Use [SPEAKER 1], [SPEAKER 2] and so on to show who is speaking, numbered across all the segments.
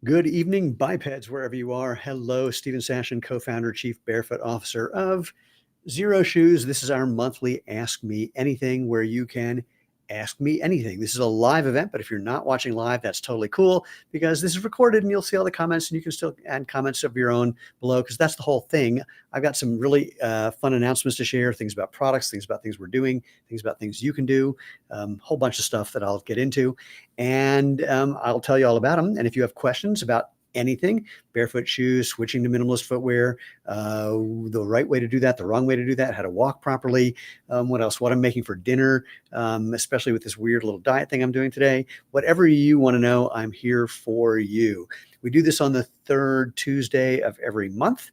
[SPEAKER 1] Good evening, bipeds, wherever you are. Hello, Stephen Sashen, co-founder, chief barefoot officer of Xero Shoes. This is our monthly Ask Me Anything where you can ask me anything. This is a live event, but if you're not watching live, that's totally cool because this is recorded and you'll see all the comments and you can still add comments of your own below because that's the whole thing. I've got some really fun announcements to share, things about products, things about things we're doing, things about things you can do, whole bunch of stuff that I'll get into. And I'll tell you all about them. And if you have questions about anything, barefoot shoes, switching to minimalist footwear, the right way to do that, the wrong way to do that, how to walk properly, what else, what I'm making for dinner, especially with this weird little diet thing I'm doing today. Whatever you want to know, I'm here for you. We do this on the third Tuesday of every month.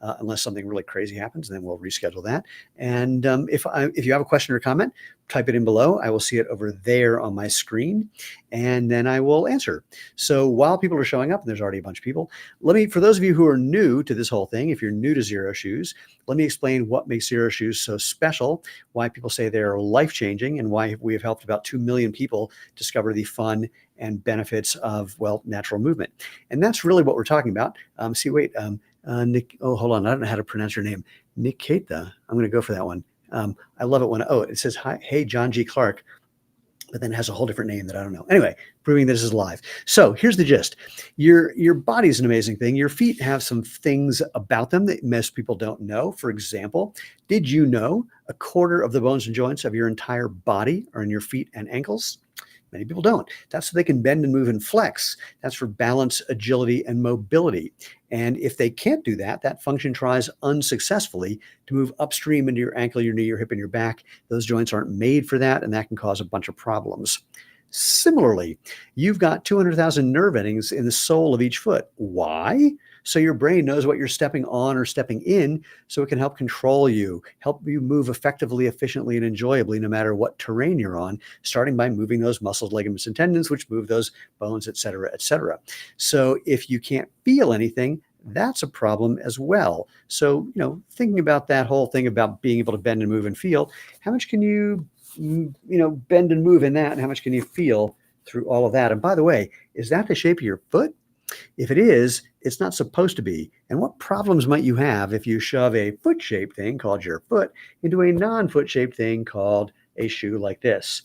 [SPEAKER 1] Unless something really crazy happens, and then we'll reschedule that. And if you have a question or comment, type it in below. I will see it over there on my screen, and then I will answer. So while people are showing up, and there's already a bunch of people, for those of you who are new to this whole thing, if you're new to Xero Shoes, let me explain what makes Xero Shoes so special, why people say they're life-changing, and why we have helped about 2 million people discover the fun and benefits of, well, natural movement. And that's really what we're talking about. Nick, oh, hold on. I don't know how to pronounce your name. Nikita. I'm going to go for that one. I love it when, it says, hi, hey, John G. Clark, but then it has a whole different name that I don't know. Anyway, proving that this is live. So here's the gist. Your body is an amazing thing. Your feet have some things about them that most people don't know. For example, did you know a quarter of the bones and joints of your entire body are in your feet and ankles? Many people don't. That's so they can bend and move and flex. That's for balance, agility, and mobility. And if they can't do that, that function tries unsuccessfully to move upstream into your ankle, your knee, your hip, and your back. Those joints aren't made for that, and that can cause a bunch of problems. Similarly, you've got 200,000 nerve endings in the sole of each foot. Why? So your brain knows what you're stepping on or stepping in, so it can help control you, help you move effectively, efficiently, and enjoyably no matter what terrain you're on, starting by moving those muscles, ligaments, and tendons, which move those bones, et cetera, et cetera. So if you can't feel anything, that's a problem as well. So, thinking about that whole thing about being able to bend and move and feel, how much can you bend and move in that, and how much can you feel through all of that? And by the way, is that the shape of your foot? If it is, it's not supposed to be. And what problems might you have if you shove a foot-shaped thing called your foot into a non-foot-shaped thing called a shoe like this?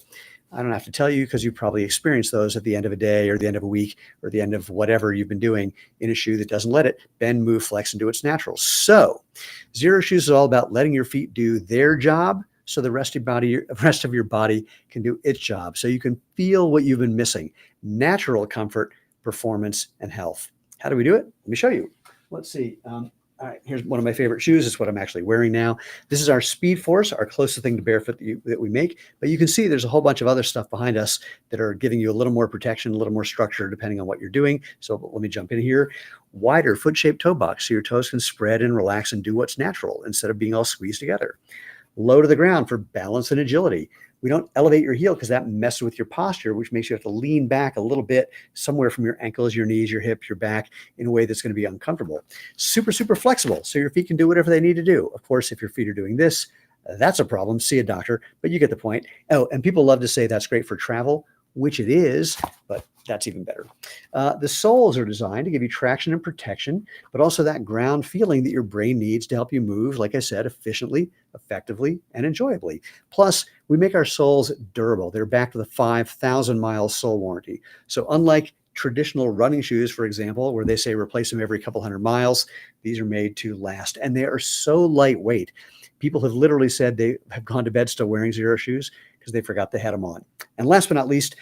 [SPEAKER 1] I don't have to tell you because you probably experienced those at the end of a day or the end of a week or the end of whatever you've been doing in a shoe that doesn't let it bend, move, flex, and do its natural. So Xero Shoes is all about letting your feet do their job so the rest of your body can do its job. So you can feel what you've been missing: natural comfort, performance, and health. How do we do it? Let me show you. Let's see. All right, here's one of my favorite shoes. It's what I'm actually wearing now. This is our Speed Force, our closest thing to barefoot that we make. But you can see there's a whole bunch of other stuff behind us that are giving you a little more protection, a little more structure, depending on what you're doing. So let me jump in here. Wider foot-shaped toe box, so your toes can spread and relax and do what's natural instead of being all squeezed together. Low to the ground for balance and agility. We don't elevate your heel because that messes with your posture, which makes you have to lean back a little bit somewhere from your ankles, your knees, your hips, your back in a way that's going to be uncomfortable. Super, super flexible, so your feet can do whatever they need to do. Of course, if your feet are doing this, that's a problem. See a doctor, but you get the point. Oh, and people love to say that's great for travel, which it is, but that's even better. The soles are designed to give you traction and protection, but also that ground feeling that your brain needs to help you move, like I said, efficiently, effectively, and enjoyably. Plus, we make our soles durable. They're backed with a 5,000-mile sole warranty. So unlike traditional running shoes, for example, where they say replace them every couple hundred miles, these are made to last, and they are so lightweight. People have literally said they have gone to bed still wearing Xero Shoes because they forgot they had them on. And last but not least,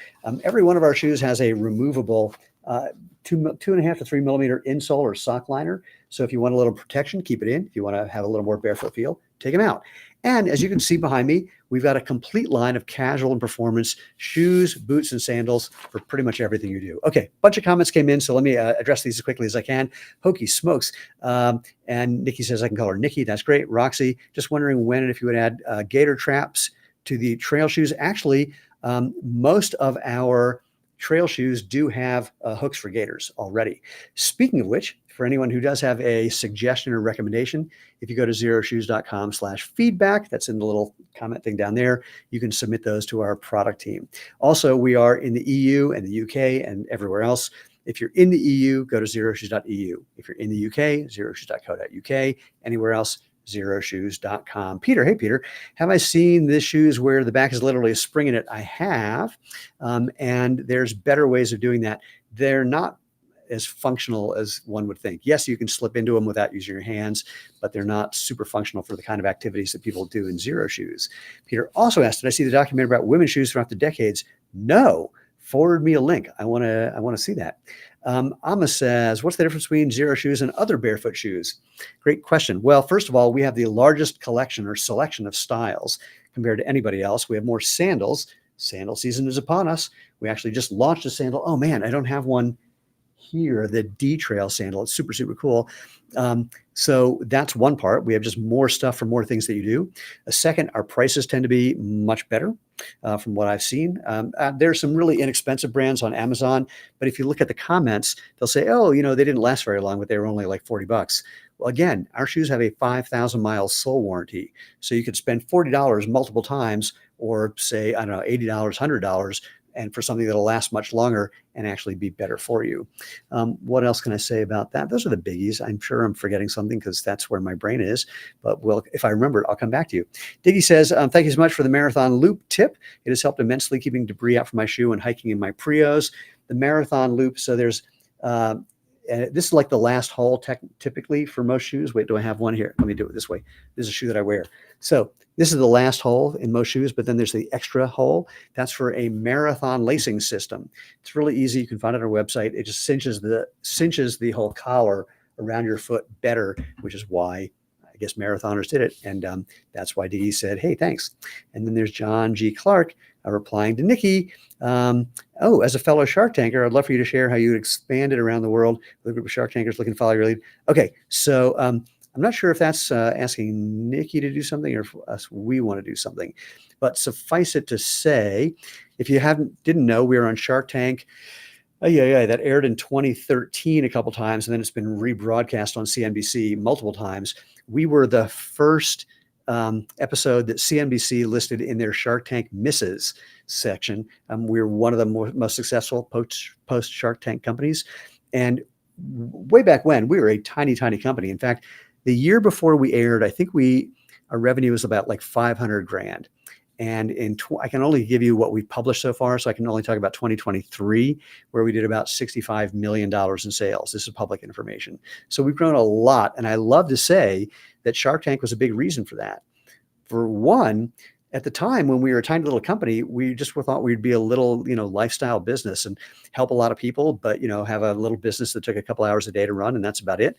[SPEAKER 1] every one of our shoes has a removable 2.5 to 3 millimeter insole or sock liner. So if you want a little protection, keep it in. If you want to have a little more barefoot feel, take them out. And as you can see behind me, we've got a complete line of casual and performance shoes, boots, and sandals for pretty much everything you do. Okay, bunch of comments came in, so let me address these as quickly as I can. Hokey smokes. And Nikki says I can call her Nikki. That's great. Roxy, just wondering when and if you would add gator traps to the trail shoes. Actually, most of our trail shoes do have hooks for gators already. Speaking of which, for anyone who does have a suggestion or recommendation, if you go to xeroshoes.com/feedback, that's in the little comment thing down there, you can submit those to our product team. Also, we are in the EU and the UK and everywhere else. If you're in the EU, go to xeroshoes.eu. If you're in the UK, xeroshoes.co.uk. Anywhere else, xeroshoes.com. Peter, hey, Peter, have I seen this shoes where the back is literally a spring in it? I have. And there's better ways of doing that. They're not as functional as one would think. Yes, you can slip into them without using your hands, but they're not super functional for the kind of activities that people do in Xero Shoes. Peter also asked, did I see the documentary about women's shoes throughout the decades? No. Forward me a link. I want to see that. Amma says, what's the difference between Xero Shoes and other barefoot shoes? Great question. Well, first of all, we have the largest collection or selection of styles compared to anybody else. We have more sandals. Sandal season is upon us. We actually just launched a sandal. Oh man, I don't have one here, the D-Trail sandal. It's super, super cool. So that's one part. We have just more stuff for more things that you do. A second, our prices tend to be much better from what I've seen. There's some really inexpensive brands on Amazon, but if you look at the comments, they'll say, oh, you know, they didn't last very long, but they were only like 40 bucks. Well, again, our shoes have a 5,000 mile sole warranty. So you could spend $40 multiple times or say, I don't know, $80, $100, and for something that'll last much longer and actually be better for you. What else can I say about that? Those are the biggies. I'm sure I'm forgetting something because that's where my brain is, but well, if I remember it, I'll come back to you. Diggy says, thank you so much for the marathon loop tip. It has helped immensely keeping debris out from my shoe and hiking in my Prios. The marathon loop, so there's, this is like the last hole typically for most shoes. Wait, do I have one here? Let me do it this way. This is a shoe that I wear. So this is the last hole in most shoes, but then there's the extra hole. That's for a marathon lacing system. It's really easy. You can find it on our website. It just cinches the whole collar around your foot better, which is why I guess marathoners did it. And that's why Dee said, hey, thanks. And then there's John G. Clark replying to Nikki. Oh, as a fellow Shark Tanker, I'd love for you to share how you expanded around the world with a group of Shark Tankers looking to follow your lead. Okay, so I'm not sure if that's asking Nikki to do something or if we want to do something, but suffice it to say, if you didn't know, we were on Shark Tank. That aired in 2013 a couple times, and then it's been rebroadcast on CNBC multiple times. We were the first episode that CNBC listed in their Shark Tank Misses section. We're one of the most successful post Shark Tank companies. And way back when, we were a tiny, tiny company. In fact, the year before we aired, I think our revenue was about like 500 grand. And I can only give you what we've published so far, so I can only talk about 2023, where we did about $65 million in sales. This is public information. So we've grown a lot, and I love to say that Shark Tank was a big reason for that. For one, at the time when we were a tiny little company, we just thought we'd be a little, lifestyle business and help a lot of people, but, have a little business that took a couple hours a day to run, and that's about it.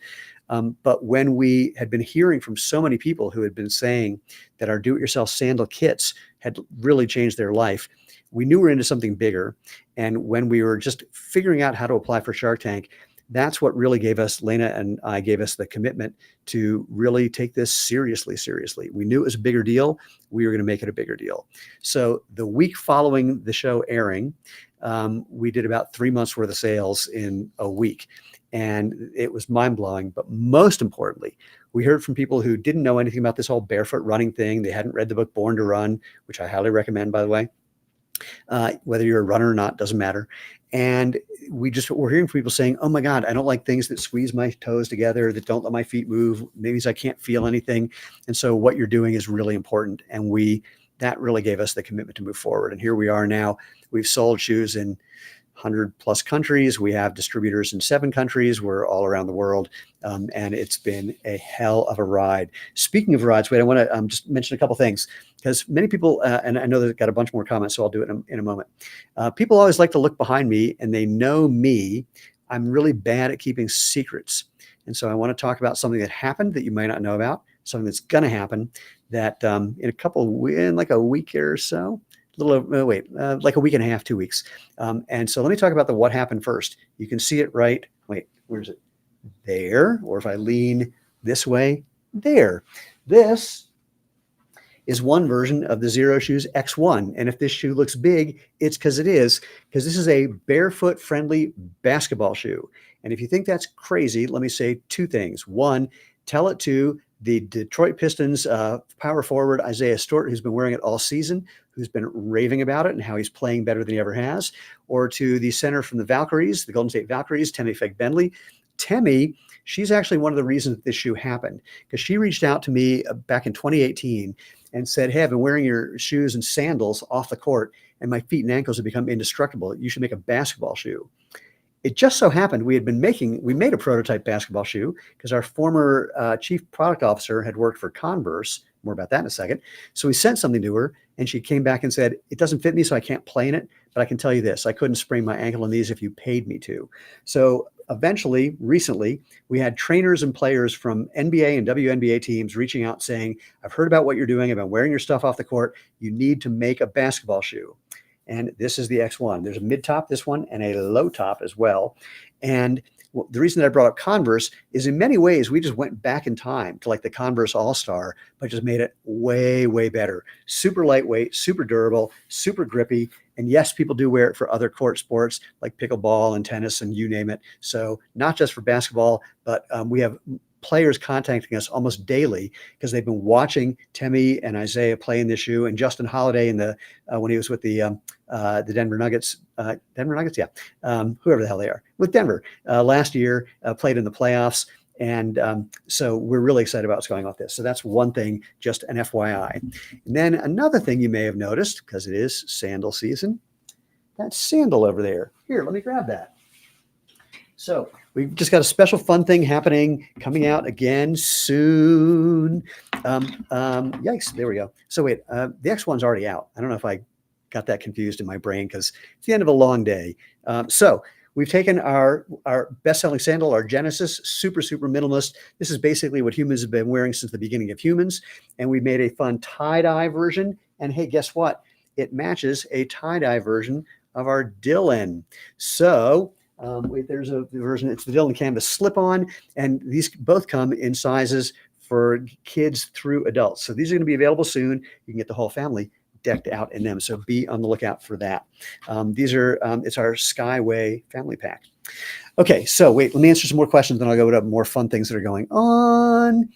[SPEAKER 1] But when we had been hearing from so many people who had been saying that our do-it-yourself sandal kits had really changed their life, we knew we were into something bigger. And when we were just figuring out how to apply for Shark Tank, that's what really Lena and I gave us the commitment to really take this seriously. We knew it was a bigger deal. We were going to make it a bigger deal. So the week following the show airing, we did about 3 months worth of sales in a week. And it was mind-blowing. But most importantly, we heard from people who didn't know anything about this whole barefoot running thing. They hadn't read the book Born to Run, which I highly recommend, by the way. Whether you're a runner or not, doesn't matter. And we're hearing from people saying, oh my God, I don't like things that squeeze my toes together, that don't let my feet move. Maybe I can't feel anything. And so what you're doing is really important. And that really gave us the commitment to move forward. And here we are now. We've sold shoes in 100 plus countries. We have distributors in 7 countries. We're all around the world. And it's been a hell of a ride. Speaking of rides, wait, I want to just mention a couple things, because many people, and I know they've got a bunch more comments, so I'll do it in a moment. People always like to look behind me, and they know me. I'm really bad at keeping secrets. And so I want to talk about something that happened that you might not know about, something that's going to happen that in like a week or so, like a week and a half, 2 weeks. And so let me talk about the what happened first. You can see it right. Wait, where's it? There. Or if I lean this way, there. This is one version of the Xero Shoes X1. And if this shoe looks big, it's because this is a barefoot friendly basketball shoe. And if you think that's crazy, let me say 2 things. One, tell it to the Detroit Pistons power forward Isaiah Stewart, who's been wearing it all season, who's been raving about it and how he's playing better than he ever has, or to the center from the Valkyries, the Golden State Valkyries, Temi Feg-Bentley. Temi, she's actually one of the reasons that this shoe happened, because she reached out to me back in 2018 and said, hey, I've been wearing your shoes and sandals off the court and my feet and ankles have become indestructible. You should make a basketball shoe. It just so happened we made a prototype basketball shoe because our former chief product officer had worked for Converse. More about that in a second. So we sent something to her and she came back and said, it doesn't fit me, so I can't play in it. But I can tell you this, I couldn't sprain my ankle in these if you paid me to. So eventually, recently, we had trainers and players from NBA and WNBA teams reaching out saying, I've heard about what you're doing. I've been wearing your stuff off the court. You need to make a basketball shoe. And this is the X1. There's a mid top, this one, and a low top as well. And the reason that I brought up Converse is in many ways, we just went back in time to like the Converse All-Star, but just made it way, way better. Super lightweight, super durable, super grippy. And yes, people do wear it for other court sports like pickleball and tennis and you name it. So not just for basketball, but we have players contacting us almost daily because they've been watching Temi and Isaiah play in this shoe, and Justin Holiday in the when he was with the Denver Nuggets, yeah, whoever the hell they are, with Denver last year, played in the playoffs. And so we're really excited about what's going on with this. So that's one thing, just an FYI. And then another thing you may have noticed, because it is sandal season, that sandal over there. Here, let me grab that. So we've just got a special fun thing happening, coming out again soon. Yikes, there we go. So wait, the X1's already out. I don't know if I got that confused in my brain because it's the end of a long day. So we've taken our best-selling sandal, our Genesis, super, super minimalist. This is basically what humans have been wearing since the beginning of humans. And we made a fun tie-dye version. And hey, guess what? It matches a tie-dye version of our Dylan. So wait, there's a version, it's the Dylan Canvas slip-on, and these both come in sizes for kids through adults. So these are going to be available soon. You can get the whole family decked out in them. So be on the lookout for that. These are, it's our Skyway family pack. Okay, so wait, let me answer some more questions, then I'll go to more fun things that are going on.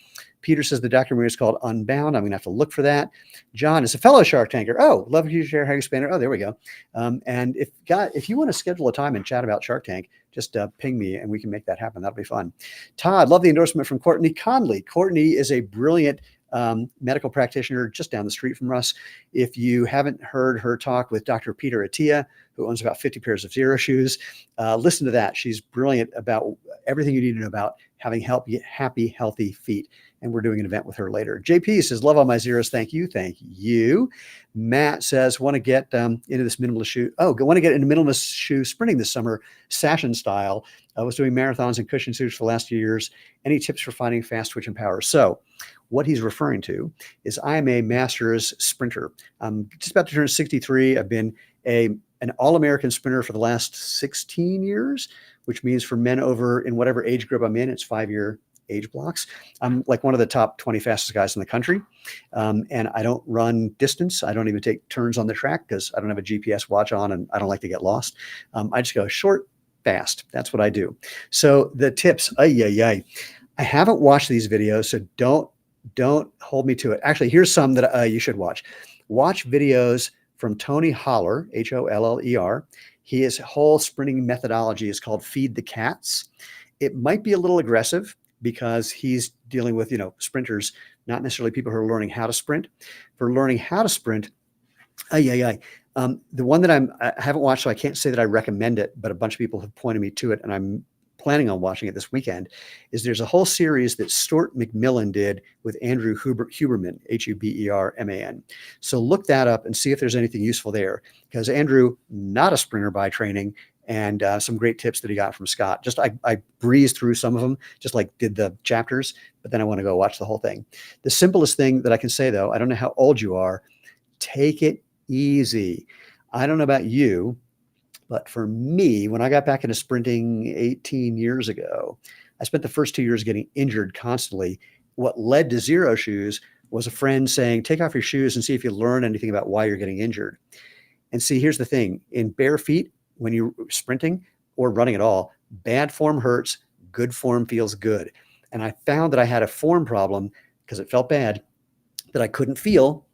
[SPEAKER 1] Peter says the documentary is called Unbound. I'm going to have to look for that. John is a fellow Shark Tanker. Oh, love you to share how you spend it. Oh, there we go. And if you want to schedule a time and chat about Shark Tank, just ping me and we can make that happen. That'll be fun. Todd, love the endorsement from Courtney Conley. Courtney is a brilliant medical practitioner just down the street from us. If you haven't heard her talk with Dr. Peter Attia, who owns about 50 pairs of Xero shoes, listen to that. She's brilliant about everything you need to know about having happy, healthy feet. And we're doing an event with her later. JP says, love all my Xeros. Thank you. Thank you. Matt says, want to get into this minimalist shoe. Oh, want to get into minimalist shoe sprinting this summer, Sashen style. I was doing marathons and cushion suits for the last few years. Any tips for finding fast twitch and power? So what he's referring to is I am a master's sprinter. I'm just about to turn 63. I've been an all-American sprinter for the last 16 years, which means for men over in whatever age group I'm in, it's 5-year age blocks. I'm like one of the top 20 fastest guys in the country. And I don't run distance. I don't even take turns on the track because I don't have a GPS watch on and I don't like to get lost. I just go short, fast. That's what I do. So the tips, I haven't watched these videos, so don't hold me to it. Actually, here's some that you should watch. Watch videos from Tony Holler, Holler. His whole sprinting methodology is called Feed the Cats. It might be a little aggressive because he's dealing with, sprinters, not necessarily people who are learning how to sprint. For learning how to sprint, the one that I haven't watched, so I can't say that I recommend it, but a bunch of people have pointed me to it, and I'm planning on watching it this weekend, is there's a whole series that Stuart McMillan did with Andrew Huberman, Huberman. So look that up and see if there's anything useful there, because Andrew, not a sprinter by training, and some great tips that he got from Scott. Just I breezed through some of them, just like did the chapters, but then I want to go watch the whole thing. The simplest thing that I can say, though, I don't know how old you are, take it easy. I don't know about you, but for me, when I got back into sprinting 18 years ago, I spent the first 2 years getting injured constantly. What led to Xero Shoes was a friend saying, take off your shoes and see if you learn anything about why you're getting injured. And see, here's the thing. In bare feet, when you're sprinting or running at all, bad form hurts, good form feels good. And I found that I had a form problem because it felt bad, that I couldn't feel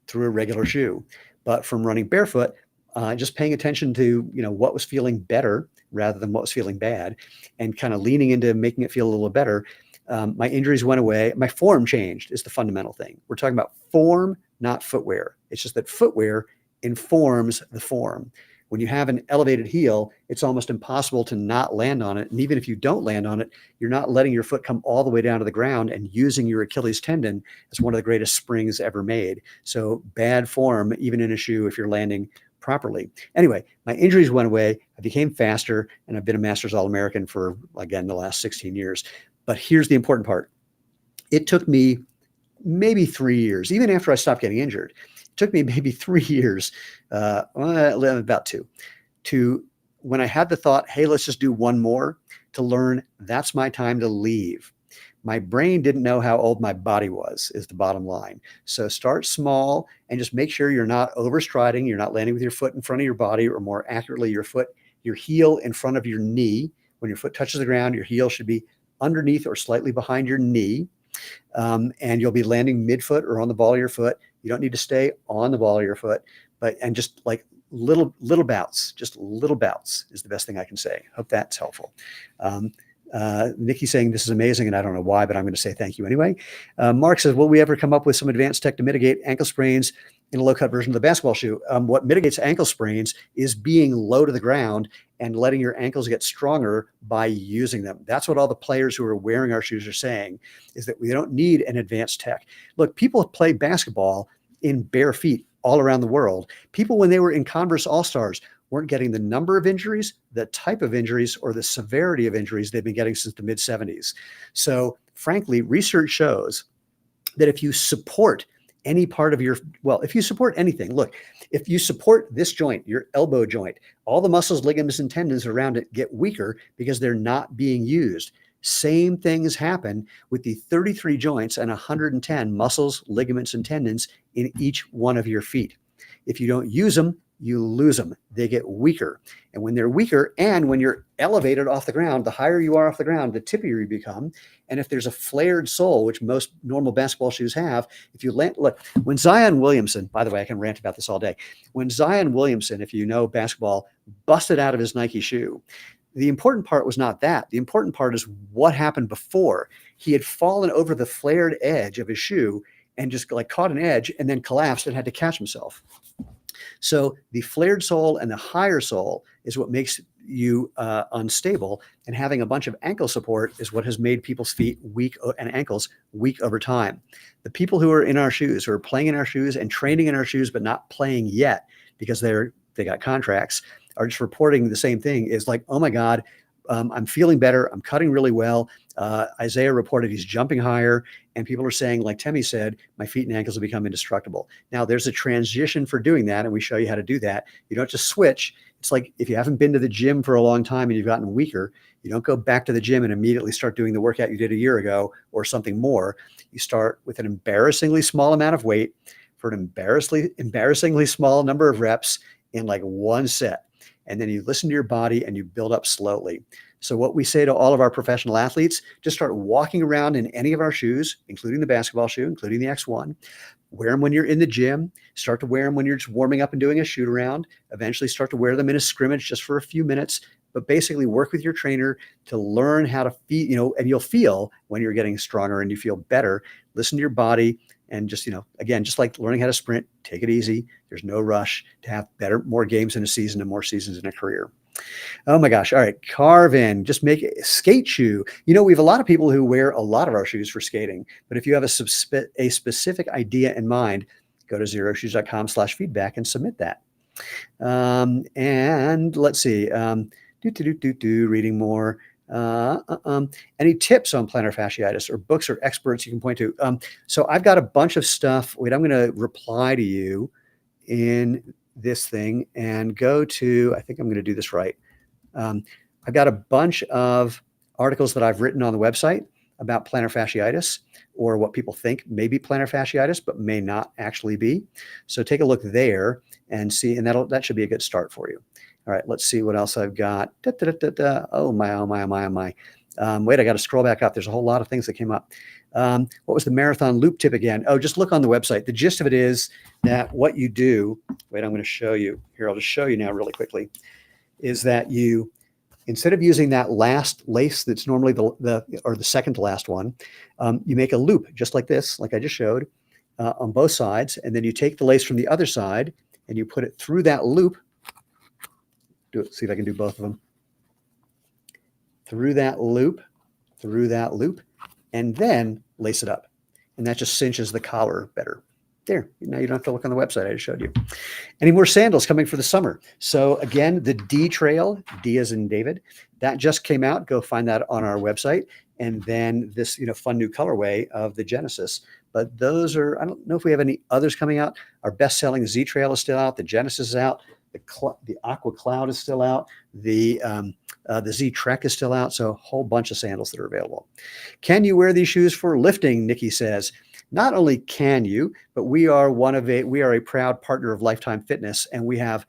[SPEAKER 1] through a regular shoe. But from running barefoot, just paying attention to, what was feeling better rather than what was feeling bad, and kind of leaning into making it feel a little better, my injuries went away. My form changed is the fundamental thing. We're talking about form, not footwear. It's just that footwear informs the form. When you have an elevated heel, it's almost impossible to not land on it. And even if you don't land on it, you're not letting your foot come all the way down to the ground and using your Achilles tendon as one of the greatest springs ever made. So bad form, even in a shoe, if you're landing properly. Anyway, my injuries went away. I became faster, and I've been a Masters All-American for, again, the last 16 years. But here's the important part. It took me maybe 3 years, even after I stopped getting injured. It took me maybe 3 years, about two, to when I had the thought, hey, let's just do one more, to learn that's my time to leave. My brain didn't know how old my body was, is the bottom line. So start small and just make sure you're not overstriding. You're not landing with your foot in front of your body, or more accurately, your heel in front of your knee. When your foot touches the ground, your heel should be underneath or slightly behind your knee. And you'll be landing midfoot or on the ball of your foot. You don't need to stay on the ball of your foot, and just like little bouts, just little bouts is the best thing I can say. Hope that's helpful. Nikki's saying this is amazing, and I don't know why, but I'm going to say thank you anyway. Mark says, will we ever come up with some advanced tech to mitigate ankle sprains in a low-cut version of the basketball shoe? What mitigates ankle sprains is being low to the ground and letting your ankles get stronger by using them. That's what all the players who are wearing our shoes are saying, is that we don't need an advanced tech. Look, people play basketball in bare feet all around the world. People, when they were in Converse All-Stars, weren't getting the number of injuries, the type of injuries, or the severity of injuries they've been getting since the mid-70s. So frankly, research shows that if you support any part of if you support anything, look, if you support this joint, your elbow joint, all the muscles, ligaments, and tendons around it get weaker because they're not being used. Same things happen with the 33 joints and 110 muscles, ligaments, and tendons in each one of your feet. If you don't use them, you lose them. They get weaker. And when they're weaker, and when you're elevated off the ground, the higher you are off the ground, the tippier you become. And if there's a flared sole, which most normal basketball shoes have, if you look, when Zion Williamson, by the way, I can rant about this all day. When Zion Williamson, if you know basketball, busted out of his Nike shoe, the important part was not that. The important part is what happened before. He had fallen over the flared edge of his shoe and just caught an edge and then collapsed and had to catch himself. So the flared sole and the higher sole is what makes you unstable, and having a bunch of ankle support is what has made people's feet weak and ankles weak over time. The people who are in our shoes, who are playing in our shoes and training in our shoes but not playing yet because they got contracts, are just reporting the same thing, is like, oh my God, I'm feeling better. I'm cutting really well. Isaiah reported he's jumping higher, and people are saying, like Temi said, my feet and ankles have become indestructible. Now there's a transition for doing that, and we show you how to do that. You don't just switch. It's like if you haven't been to the gym for a long time and you've gotten weaker, you don't go back to the gym and immediately start doing the workout you did a year ago or something more. You start with an embarrassingly small amount of weight for an embarrassingly small number of reps in like one set. And then you listen to your body and you build up slowly. So what we say to all of our professional athletes, just start walking around in any of our shoes, including the basketball shoe, including the X1. Wear them when you're in the gym. Start to wear them when you're just warming up and doing a shoot around. Eventually start to wear them in a scrimmage just for a few minutes. But basically work with your trainer to learn how to feel, and you'll feel when you're getting stronger and you feel better. Listen to your body. And just, again, just like learning how to sprint, take it easy. There's no rush to have more games in a season and more seasons in a career. Oh my gosh. All right. Carve in, just make a skate shoe. We have a lot of people who wear a lot of our shoes for skating, but if you have a specific idea in mind, go to xeroshoes.com/feedback and submit that. And let's see, reading more. Any tips on plantar fasciitis or books or experts you can point to? So I've got a bunch of stuff. Wait, I'm going to reply to you in this thing and go to, I think I'm going to do this right. I've got a bunch of articles that I've written on the website about plantar fasciitis, or what people think may be plantar fasciitis, but may not actually be. So take a look there and see, and that should be a good start for you. All right, let's see what else I've got. Oh my. Wait, I got to scroll back up. There's a whole lot of things that came up. What was the marathon loop tip again? Oh, just look on the website. The gist of it is that what you do, wait, I'm going to show you here. I'll just show you now really quickly, is that you, instead of using that last lace that's normally the second to last one, you make a loop just like this, like I just showed, on both sides. And then you take the lace from the other side and you put it through that loop. See if I can do both of them. Through that loop, and then lace it up. And that just cinches the collar better. There, now you don't have to look on the website I just showed you. Any more sandals coming for the summer? So again, the D Trail, D as in David, that just came out. Go find that on our website. And then this, fun new colorway of the Genesis. But those are, I don't know if we have any others coming out. Our best-selling Z Trail is still out. The Genesis is out. The Aqua Cloud is still out. The Z Trek is still out. So a whole bunch of sandals that are available. Can you wear these shoes for lifting? Nikki says. Not only can you, but we are a proud partner of Lifetime Fitness, and we have,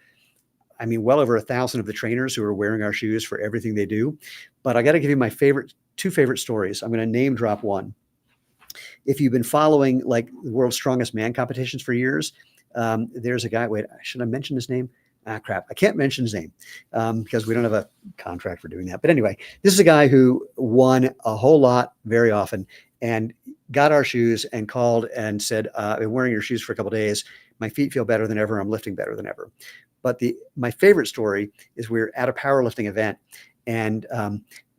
[SPEAKER 1] well over 1,000 of the trainers who are wearing our shoes for everything they do. But I got to give you two favorite stories. I'm going to name drop one. If you've been following like the World's Strongest Man competitions for years, there's a guy. Wait, should I mention his name? Crap, I can't mention his name because we don't have a contract for doing that. But anyway, this is a guy who won a whole lot very often and got our shoes and called and said, I've been wearing your shoes for a couple of days. My feet feel better than ever. I'm lifting better than ever. But my favorite story is we were at a powerlifting event and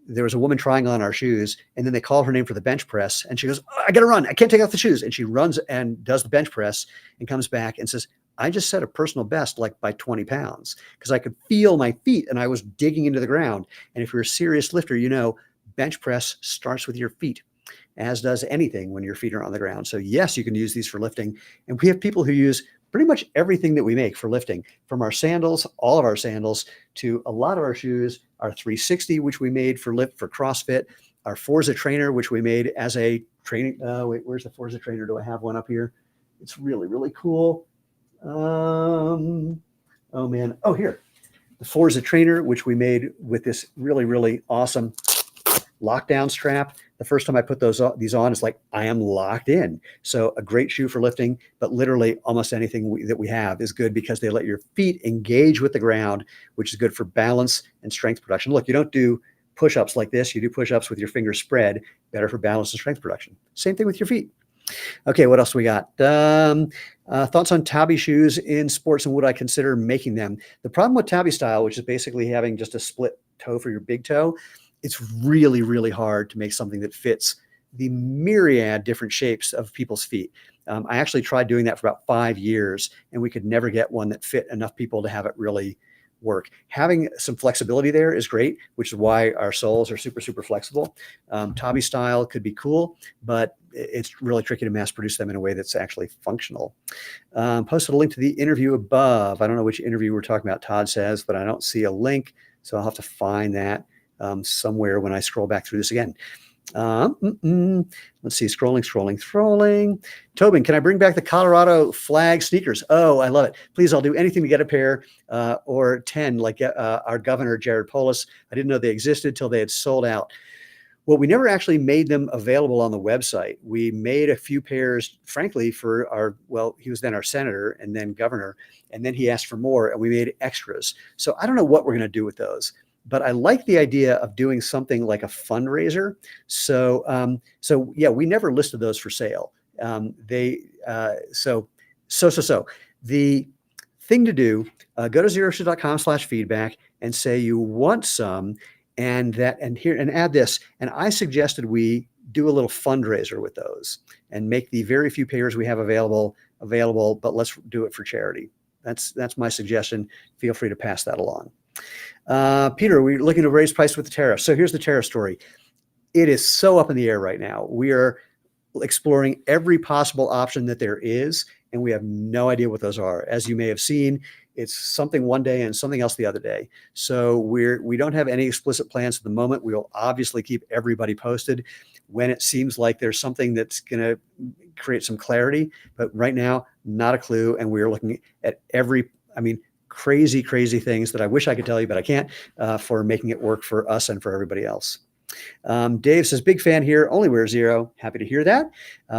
[SPEAKER 1] there was a woman trying on our shoes, and then they called her name for the bench press, and she goes, oh, I got to run. I can't take off the shoes. And she runs and does the bench press and comes back and says, I just set a personal best like by 20 pounds because I could feel my feet and I was digging into the ground. And if you're a serious lifter, bench press starts with your feet, as does anything when your feet are on the ground. So yes, you can use these for lifting. And we have people who use pretty much everything that we make for lifting, from our sandals, all of our sandals, to a lot of our shoes, our 360, which we made for CrossFit, our Forza trainer, which we made as a training. Wait, where's the Forza trainer? Do I have one up here? It's really, really cool. Oh man. Oh, here. The Forza trainer, which we made with this really, really awesome lockdown strap. The first time I put these on, it's like I am locked in. So a great shoe for lifting, but literally almost anything that we have is good because they let your feet engage with the ground, which is good for balance and strength production. Look, you don't do push-ups like this. You do push-ups with your fingers spread, better for balance and strength production. Same thing with your feet. Okay, what else we got? Thoughts on Tabi shoes in sports and would I consider making them? The problem with Tabi style, which is basically having just a split toe for your big toe, it's really, really hard to make something that fits the myriad different shapes of people's feet. I actually tried doing that for about 5 years, and we could never get one that fit enough people to have it really work. Having some flexibility there is great, which is why our soles are super, super flexible. Tabi style could be cool, but it's really tricky to mass produce them in a way that's actually functional. Posted a link to the interview above. I don't know which interview we're talking about, Todd says, but I don't see a link, so I'll have to find that somewhere when I scroll back through this again. Let's see, scrolling. Tobin, can I bring back the Colorado flag sneakers? Oh, I love it. Please, I'll do anything to get a pair or 10 like our governor, Jared Polis. I didn't know they existed till they had sold out. Well, we never actually made them available on the website. We made a few pairs, frankly, for he was then our senator and then governor, and then he asked for more, and we made extras. So I don't know what we're going to do with those. But I like the idea of doing something like a fundraiser. So yeah, we never listed those for sale. The thing to do, go to xeroshoes.com/feedback and say you want some, and add this. And I suggested we do a little fundraiser with those and make the very few pairs we have available, but let's do it for charity. That's my suggestion. Feel free to pass that along. Peter, we're looking to raise price with the tariff. So here's the tariff story. It is so up in the air right now. We are exploring every possible option that there is, and we have no idea what those are. As you may have seen, it's something one day and something else the other day. So we don't have any explicit plans at the moment. We will obviously keep everybody posted when it seems like there's something that's going to create some clarity. But right now, not a clue. And we're looking at crazy things that I wish I could tell you, but I can't, for making it work for us and for everybody else. Dave says, big fan here, only wear Xero. Happy to hear that.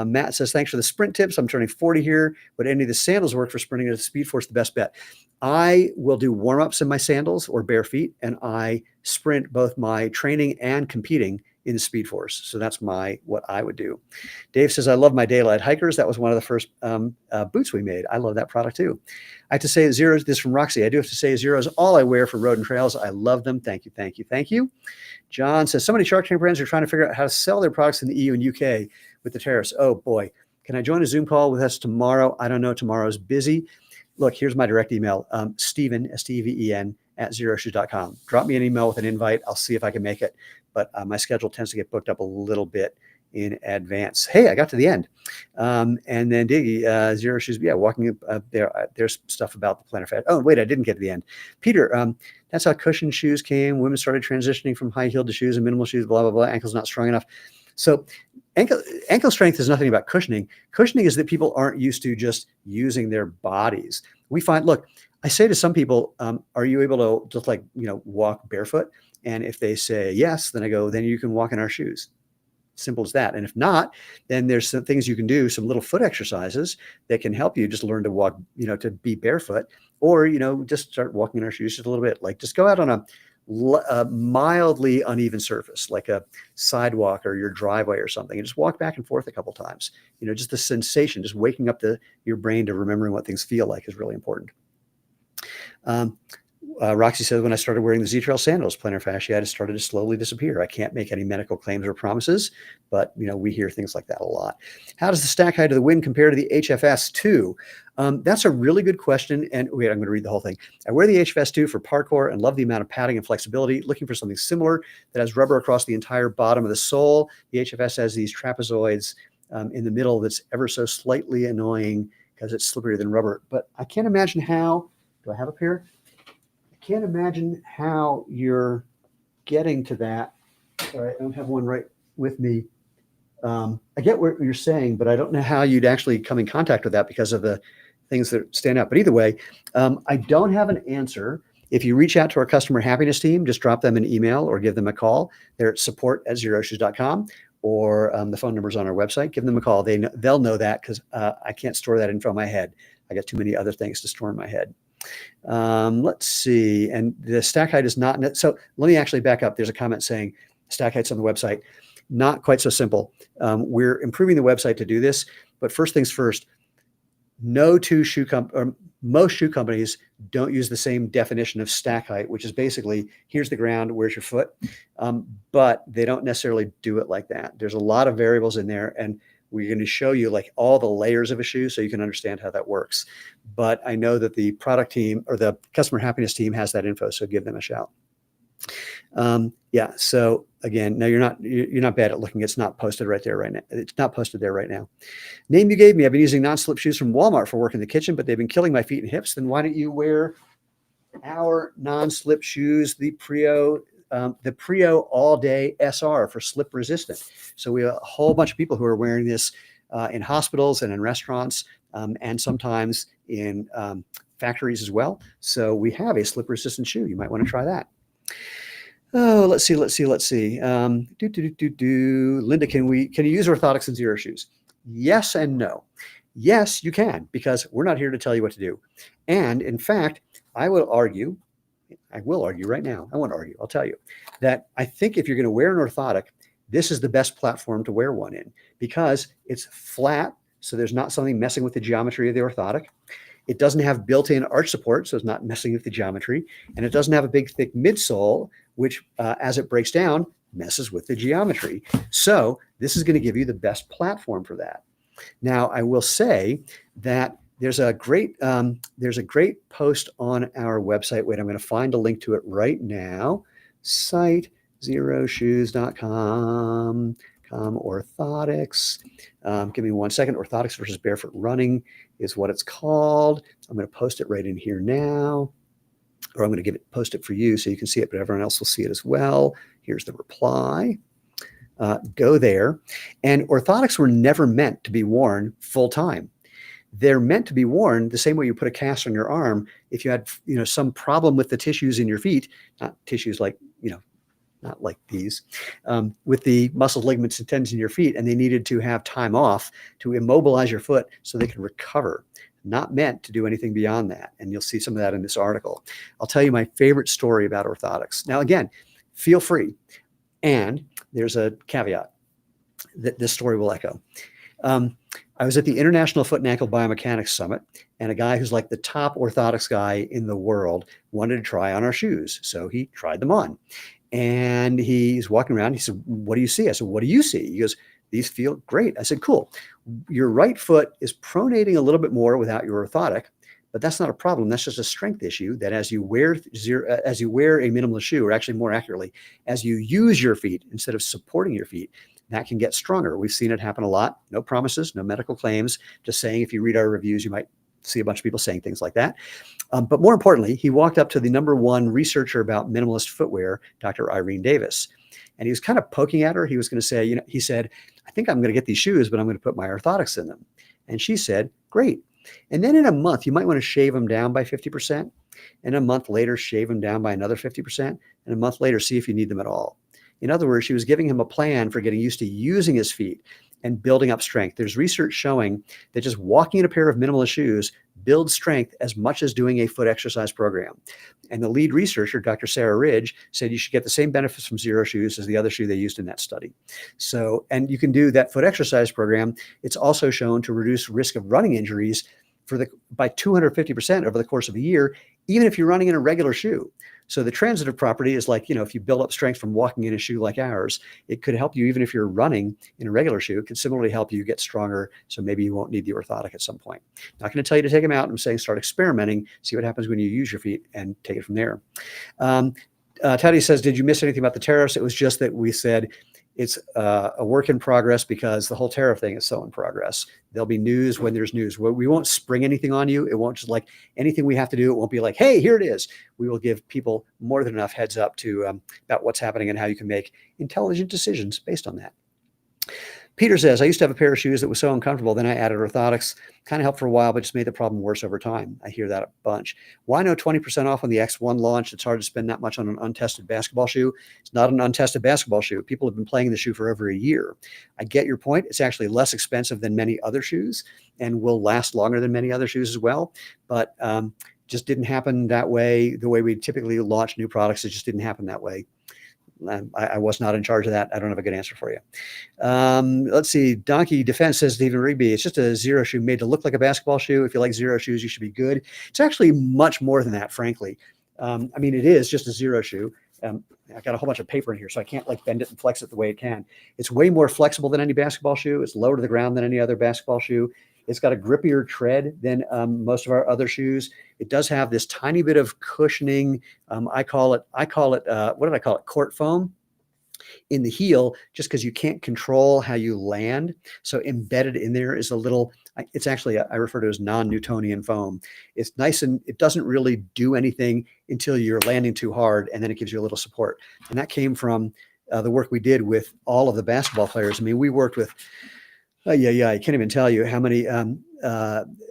[SPEAKER 1] Matt says, thanks for the sprint tips. I'm turning 40 here. Would any of the sandals work for sprinting at Speed Force? The best bet. I will do warm-ups in my sandals or bare feet, and I sprint both my training and competing in the Speed Force. So that's what I would do. Dave says, I love my daylight hikers. That was one of the first boots we made. I love that product too. I have to say Xero, this from Roxy. I do have to say Xero is all I wear for road and trails. I love them. Thank you, thank you, thank you. John says, so many Shark Tank brands are trying to figure out how to sell their products in the EU and UK with the tariffs. Oh boy. Can I join a Zoom call with us tomorrow? I don't know. Tomorrow's busy. Look, here's my direct email, Steven, S-T-E-V-E-N, @xeroshoes.com. Drop me an email with an invite. I'll see if I can make it. But my schedule tends to get booked up a little bit in advance. Hey, I got to the end. And then Diggy, Xero Shoes, yeah, walking up there. There's stuff about the plantar fascia. Oh, wait, I didn't get to the end. Peter, that's how cushion shoes came. Women started transitioning from high heel to shoes and minimal shoes, blah, blah, blah. Ankle's not strong enough. So ankle strength is nothing about cushioning. Cushioning is that people aren't used to just using their bodies. We find, look, I say to some people, are you able to just walk barefoot? And if they say yes, then I go, then you can walk in our shoes. Simple as that. And if not, then there's some things you can do, some little foot exercises that can help you just learn to walk, to be barefoot, or, just start walking in our shoes just a little bit. Like just go out on a mildly uneven surface, like a sidewalk or your driveway or something, and just walk back and forth a couple times. Just the sensation, just waking up your brain to remembering what things feel like is really important. Roxy says, when I started wearing the Z-Trail sandals, plantar fasciitis started to slowly disappear. I can't make any medical claims or promises, but we hear things like that a lot. How does the stack height of the wind compare to the HFS 2? That's a really good question. And wait, I'm going to read the whole thing. I wear the HFS 2 for parkour and love the amount of padding and flexibility. Looking for something similar that has rubber across the entire bottom of the sole. The HFS has these trapezoids in the middle that's ever so slightly annoying because it's slipperier than rubber. But I can't imagine how. Do I have a pair? Can't imagine how you're getting to that. Sorry, I don't have one right with me. I get what you're saying, but I don't know how you'd actually come in contact with that because of the things that stand out. But either way, I don't have an answer. If you reach out to our customer happiness team, just drop them an email or give them a call. They're at support@xeroshoes.com, or the phone number's on our website. Give them a call. They'll know that because I can't store that info in my head. I got too many other things to store in my head. Let's see. And the stack height is not, so let me actually back up. There's a comment saying stack height's on the website. Not quite so simple. We're improving the website to do this, but first things first, most shoe companies don't use the same definition of stack height, which is basically, here's the ground, where's your foot? But they don't necessarily do it like that. There's a lot of variables in there, and we're going to show you like all the layers of a shoe so you can understand how that works. But I know that the product team or the customer happiness team has that info, so give them a shout. Yeah. So again, no, you're not bad at looking. It's not posted right there right now. It's not posted there right now. Name you gave me. I've been using non-slip shoes from Walmart for work in the kitchen, but they've been killing my feet and hips. Then why don't you wear our non-slip shoes, the Prio All Day SR for slip resistant. So we have a whole bunch of people who are wearing this in hospitals and in restaurants and sometimes in factories as well. So we have a slip resistant shoe. You might want to try that. Oh, let's see. Linda, can you use orthotics in Xero shoes? Yes and no. Yes, you can, because we're not here to tell you what to do. And in fact, I will argue right now. I won't argue. I'll tell you that I think if you're going to wear an orthotic, this is the best platform to wear one in because it's flat. So there's not something messing with the geometry of the orthotic. It doesn't have built-in arch support, so it's not messing with the geometry. And it doesn't have a big, thick midsole, which as it breaks down, messes with the geometry. So this is going to give you the best platform for that. Now, I will say that there's a great post on our website. Wait, I'm going to find a link to it right now. Site xeroshoes.com. Orthotics. Give me 1 second. Orthotics versus barefoot running is what it's called. I'm going to post it right in here now, or I'm going to post it for you so you can see it, but everyone else will see it as well. Here's the reply. Go there. And orthotics were never meant to be worn full time. They're meant to be worn the same way you put a cast on your arm. If you had, some problem with the tissues in your feet, not tissues like, not like these, with the muscles, ligaments, and tendons in your feet, and they needed to have time off to immobilize your foot so they could recover. Not meant to do anything beyond that. And you'll see some of that in this article. I'll tell you my favorite story about orthotics. Now, again, feel free. And there's a caveat that this story will echo. I was at the International Foot and Ankle Biomechanics Summit, and a guy who's like the top orthotics guy in the world wanted to try on our shoes. So he tried them on. And he's walking around. He said, "What do you see?" I said, "What do you see?" He goes, "These feel great." I said, "Cool. Your right foot is pronating a little bit more without your orthotic, but that's not a problem. That's just a strength issue that as you wear a minimalist shoe, or actually more accurately, as you use your feet instead of supporting your feet, that can get stronger." We've seen it happen a lot. No promises, no medical claims. Just saying, if you read our reviews, you might see a bunch of people saying things like that. But more importantly, he walked up to the #1 researcher about minimalist footwear, Dr. Irene Davis. And he was kind of poking at her. He was going to say, he said, "I think I'm going to get these shoes, but I'm going to put my orthotics in them." And she said, "Great. And then in a month, you might want to shave them down by 50%. And a month later, shave them down by another 50%. And a month later, see if you need them at all." In other words, she was giving him a plan for getting used to using his feet and building up strength. There's research showing that just walking in a pair of minimalist shoes builds strength as much as doing a foot exercise program. And the lead researcher, Dr. Sarah Ridge, said you should get the same benefits from Xero Shoes as the other shoe they used in that study. So, and you can do that foot exercise program. It's also shown to reduce risk of running injuries by 250% over the course of a year, even if you're running in a regular shoe. So the transitive property is like, if you build up strength from walking in a shoe like ours, it could help you even if you're running in a regular shoe. It could similarly help you get stronger. So maybe you won't need the orthotic at some point. Not going to tell you to take them out. I'm saying start experimenting, see what happens when you use your feet, and take it from there. Teddy says, "Did you miss anything about the tariffs?" It was just that we said it's a work in progress because the whole tariff thing is so in progress. There'll be news when there's news. We won't spring anything on you. It won't just like anything we have to do. It won't be like, "Hey, here it is." We will give people more than enough heads up to about what's happening and how you can make intelligent decisions based on that. Peter says, "I used to have a pair of shoes that was so uncomfortable. Then I added orthotics. Kind of helped for a while, but just made the problem worse over time." I hear that a bunch. Why no 20% off when the X1 launched? It's hard to spend that much on an untested basketball shoe. It's not an untested basketball shoe. People have been playing the shoe for over a year. I get your point. It's actually less expensive than many other shoes and will last longer than many other shoes as well. But just didn't happen that way. The way we typically launch new products, it just didn't happen that way. I was not in charge of that. I don't have a good answer for you. Let's see. Donkey Defense says, "Stephen Rigby, it's just a Xero shoe made to look like a basketball shoe. If you like Xero shoes, you should be good." It's actually much more than that, frankly. It is just a Xero shoe. I've got a whole bunch of paper in here, so I can't like bend it and flex it the way it can. It's way more flexible than any basketball shoe. It's lower to the ground than any other basketball shoe. It's got a grippier tread than most of our other shoes. It does have this tiny bit of cushioning. I call it, what did I call it? Court foam in the heel, just because you can't control how you land. So embedded in there is a little, it's actually, I refer to it as non-Newtonian foam. It's nice and it doesn't really do anything until you're landing too hard, and then it gives you a little support. And that came from the work we did with all of the basketball players. We worked with, I can't even tell you how many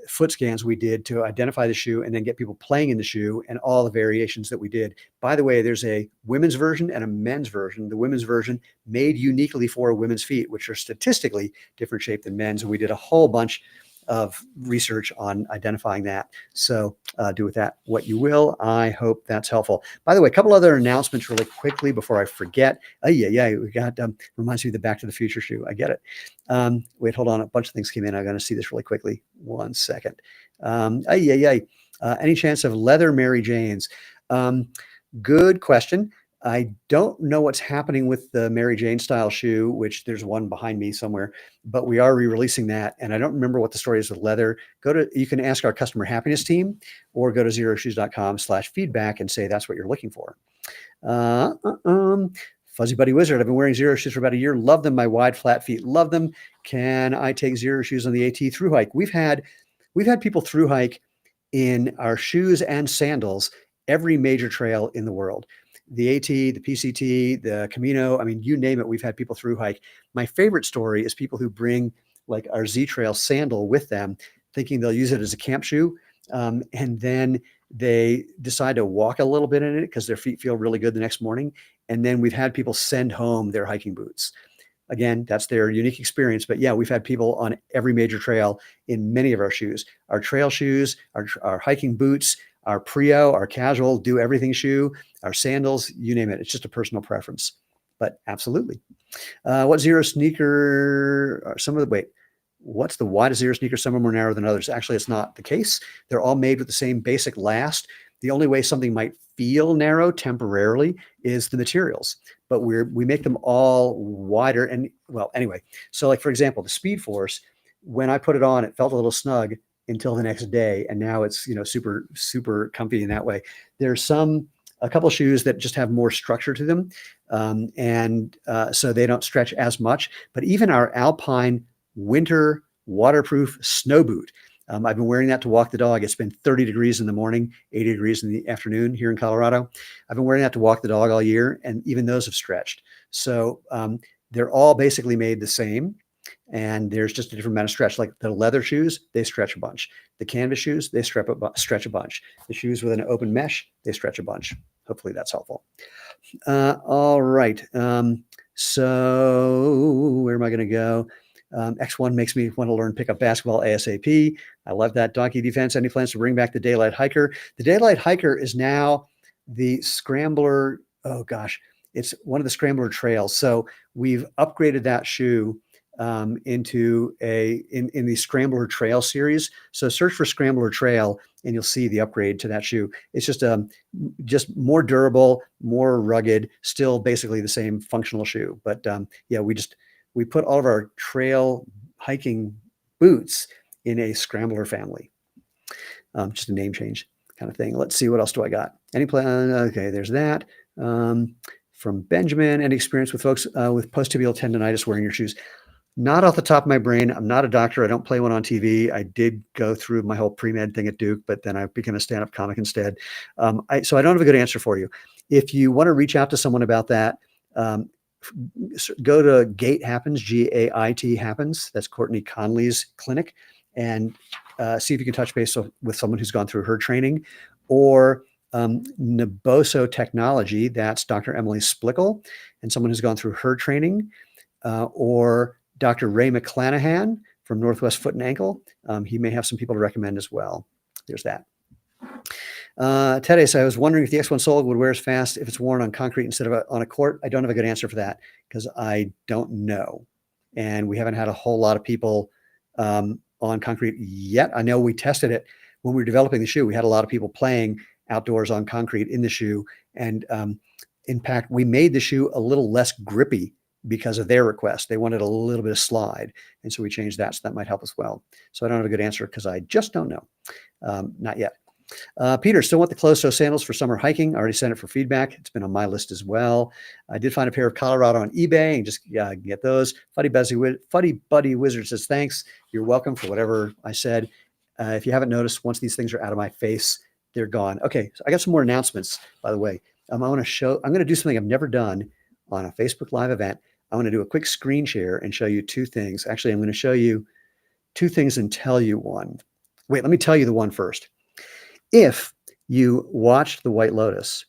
[SPEAKER 1] foot scans we did to identify the shoe and then get people playing in the shoe and all the variations that we did. By the way, there's a women's version and a men's version. The women's version made uniquely for women's feet, which are statistically different shape than men's. And we did a whole bunch of research on identifying that. So do with that what you will. I hope that's helpful. By the way, a couple other announcements really quickly before I forget. We got, reminds me of the Back to the Future shoe. I get it. Wait, hold on. A bunch of things came in. I'm going to see this really quickly. 1 second. Any chance of leather Mary Janes? Good question. I don't know what's happening with the Mary Jane style shoe, which there's one behind me somewhere, but we are re-releasing that. And I don't remember what the story is with leather. You can ask our customer happiness team or go to xeroshoes.com/feedback and say that's what you're looking for. Fuzzy Buddy Wizard. I've been wearing Xero shoes for about a year. Love them. My wide flat feet love them. Can I take Xero shoes on the AT through hike? We've had people through hike in our shoes and sandals every major trail in the world. The AT, the PCT, the Camino, you name it, we've had people through hike. My favorite story is people who bring like our Z Trail sandal with them, thinking they'll use it as a camp shoe. And then they decide to walk a little bit in it because their feet feel really good the next morning. And then we've had people send home their hiking boots. Again, that's their unique experience. But yeah, we've had people on every major trail in many of our shoes. Our trail shoes, our hiking boots, our Prio, our casual, do everything shoe, our sandals, you name it. It's just a personal preference. But absolutely. What Xero sneaker are some of the, wait, what's the why does Xero sneaker some are more narrow than others? Actually, it's not the case. They're all made with the same basic last. The only way something might feel narrow temporarily is the materials, but we make them all wider. And well, anyway, so like, for example, the Speed Force, when I put it on, it felt a little snug until the next day. And now it's, super, super comfy in that way. There's a couple of shoes that just have more structure to them. So they don't stretch as much, but even our Alpine winter waterproof snow boot, I've been wearing that to walk the dog. It's been 30 degrees in the morning, 80 degrees in the afternoon here in Colorado. I've been wearing that to walk the dog all year, and even those have stretched. So they're all basically made the same, and there's just a different amount of stretch. Like the leather shoes, they stretch a bunch. The canvas shoes, they stretch a bunch. The shoes with an open mesh, they stretch a bunch. Hopefully that's helpful. All right. So where am I going to go? X1 makes me want to learn pickup basketball ASAP. I love that. Donkey Defense, any plans to bring back the Daylight Hiker? The Daylight Hiker is now the Scrambler. Oh gosh, it's one of the Scrambler trails. So we've upgraded that shoe into in the Scrambler Trail series. So search for Scrambler Trail and you'll see the upgrade to that shoe. It's just more durable, more rugged, still basically the same functional shoe. But yeah, we put all of our trail hiking boots in a Scrambler family. Just a name change kind of thing. Let's see, what else do I got? Any plan? Okay, there's that. From Benjamin, any experience with folks with post-tibial tendonitis wearing your shoes? Not off the top of my brain. I'm not a doctor. I don't play one on TV. I did go through my whole pre-med thing at Duke, but then I became a stand-up comic instead. So I don't have a good answer for you. If you want to reach out to someone about that, go to Gait Happens, Gait Happens. That's Courtney Conley's clinic, and see if you can touch base with someone who's gone through her training, or Naboso Technology. That's Dr. Emily Splickle and someone who's gone through her training, or Dr. Ray McClanahan from Northwest Foot and Ankle. He may have some people to recommend as well. There's that. Teddy, I was wondering if the X1 sole would wear as fast if it's worn on concrete instead of on a court. I don't have a good answer for that because I don't know. And we haven't had a whole lot of people on concrete yet. I know we tested it when we were developing the shoe. We had a lot of people playing outdoors on concrete in the shoe. And in fact, we made the shoe a little less grippy because of their request. They wanted a little bit of slide. And so we changed that. So that might help as well. So I don't have a good answer because I just don't know. Not yet. Peter, still want the closed-toe sandals for summer hiking. I already sent it for feedback. It's been on my list as well. I did find a pair of Colorado on eBay and just get those. Fuddy Buddy Wizard says, thanks. You're welcome for whatever I said. If you haven't noticed, once these things are out of my face, they're gone. Okay, so I got some more announcements, by the way. I'm going to do something I've never done on a Facebook Live event. I want to do a quick screen share and show you two things. Actually, I'm going to show you two things and tell you one. Wait, let me tell you the one first. If you watched The White Lotus,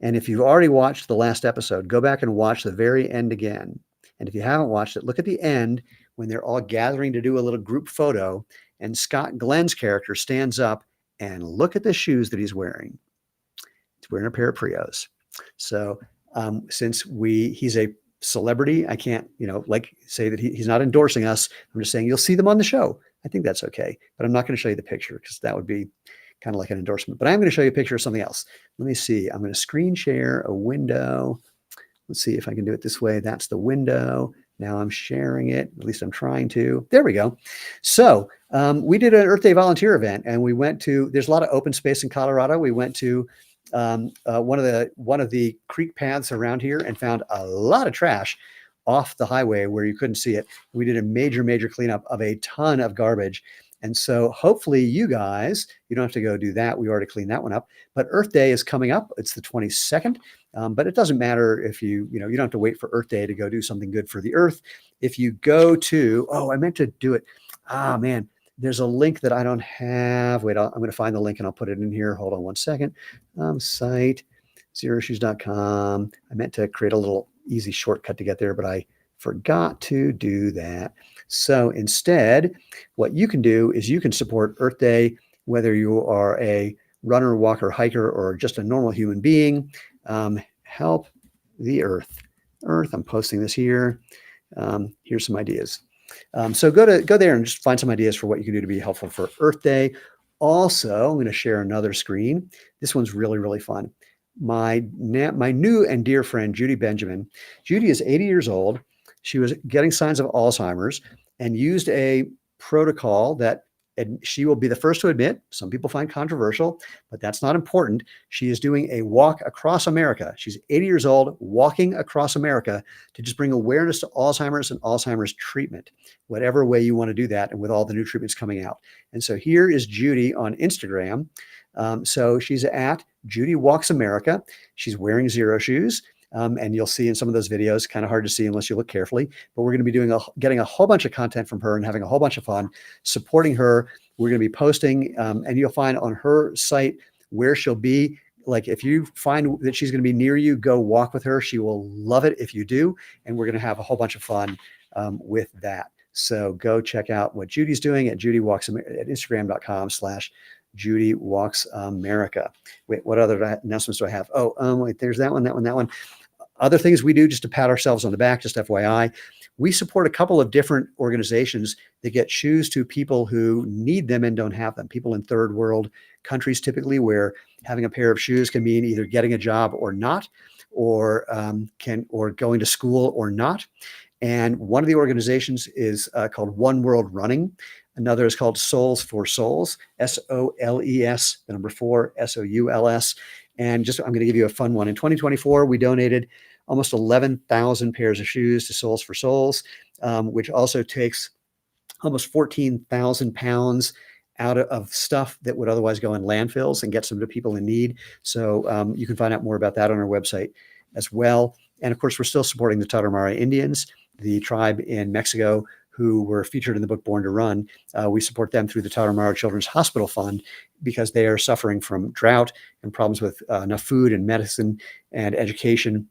[SPEAKER 1] and if you've already watched the last episode, go back and watch the very end again. And if you haven't watched it, look at the end when they're all gathering to do a little group photo, and Scott Glenn's character stands up and look at the shoes that he's wearing. He's wearing a pair of Prios. So since he's a celebrity, I can't, say that he's not endorsing us. I'm just saying you'll see them on the show. I think that's okay. But I'm not going to show you the picture because that would be kind of like an endorsement. But I'm going to show you a picture of something else. Let me see. I'm going to screen share a window. Let's see if I can do it this way. That's the window. Now I'm sharing it. At least I'm trying to. There we go. So we did an Earth Day volunteer event, and we went to, there's a lot of open space in Colorado. We went to one of the creek paths around here and found a lot of trash off the highway where you couldn't see it. We did a major cleanup of a ton of garbage. And so hopefully you guys, you don't have to go do that. We already cleaned that one up. But Earth Day is coming up. It's the 22nd. But it doesn't matter if you don't have to wait for Earth Day to go do something good for the earth. If you go to, I meant to do it. Man, there's a link that I don't have. Wait, I'm going to find the link and I'll put it in here. Hold on one second. Site. Xeroshoes.com. I meant to create a little easy shortcut to get there, but I forgot to do that. So instead, what you can do is you can support Earth Day, whether you are a runner, walker, hiker, or just a normal human being. Help the Earth. I'm posting this here. Here's some ideas. So go there and just find some ideas for what you can do to be helpful for Earth Day. Also, I'm going to share another screen. This one's really, really fun. My new and dear friend, Judy Benjamin. Judy is 80 years old. She was getting signs of Alzheimer's and used a protocol that, and she will be the first to admit, some people find controversial, but that's not important. She is doing a walk across America. She's 80 years old, walking across America to just bring awareness to Alzheimer's and Alzheimer's treatment, whatever way you want to do that, and with all the new treatments coming out. And so here is Judy on Instagram. So she's at Judy Walks America. She's wearing Xero shoes. And you'll see in some of those videos, kind of hard to see unless you look carefully, but we're going to be getting a whole bunch of content from her and having a whole bunch of fun supporting her. We're going to be posting, and you'll find on her site where she'll be. Like if you find that she's going to be near you, go walk with her. She will love it if you do. And we're going to have a whole bunch of fun with that. So go check out what Judy's doing at Instagram.com/Judy Walks America. Wait, what other announcements do I have? Wait, there's that one. Other things we do just to pat ourselves on the back, just FYI, we support a couple of different organizations that get shoes to people who need them and don't have them. People in third world countries, typically, where having a pair of shoes can mean either getting a job or not, or going to school or not. And one of the organizations is called One World Running. Another is called Souls for Souls, SOLES, the number 4, SOULS. And I'm going to give you a fun one. In 2024, we donated almost 11,000 pairs of shoes to Souls for Souls, which also takes almost 14,000 pounds out of stuff that would otherwise go in landfills and gets them to people in need. So you can find out more about that on our website as well. And of course, we're still supporting the Tarahumara Indians, the tribe in Mexico who were featured in the book Born to Run. We support them through the Tarahumara Children's Hospital Fund because they are suffering from drought and problems with enough food and medicine and education.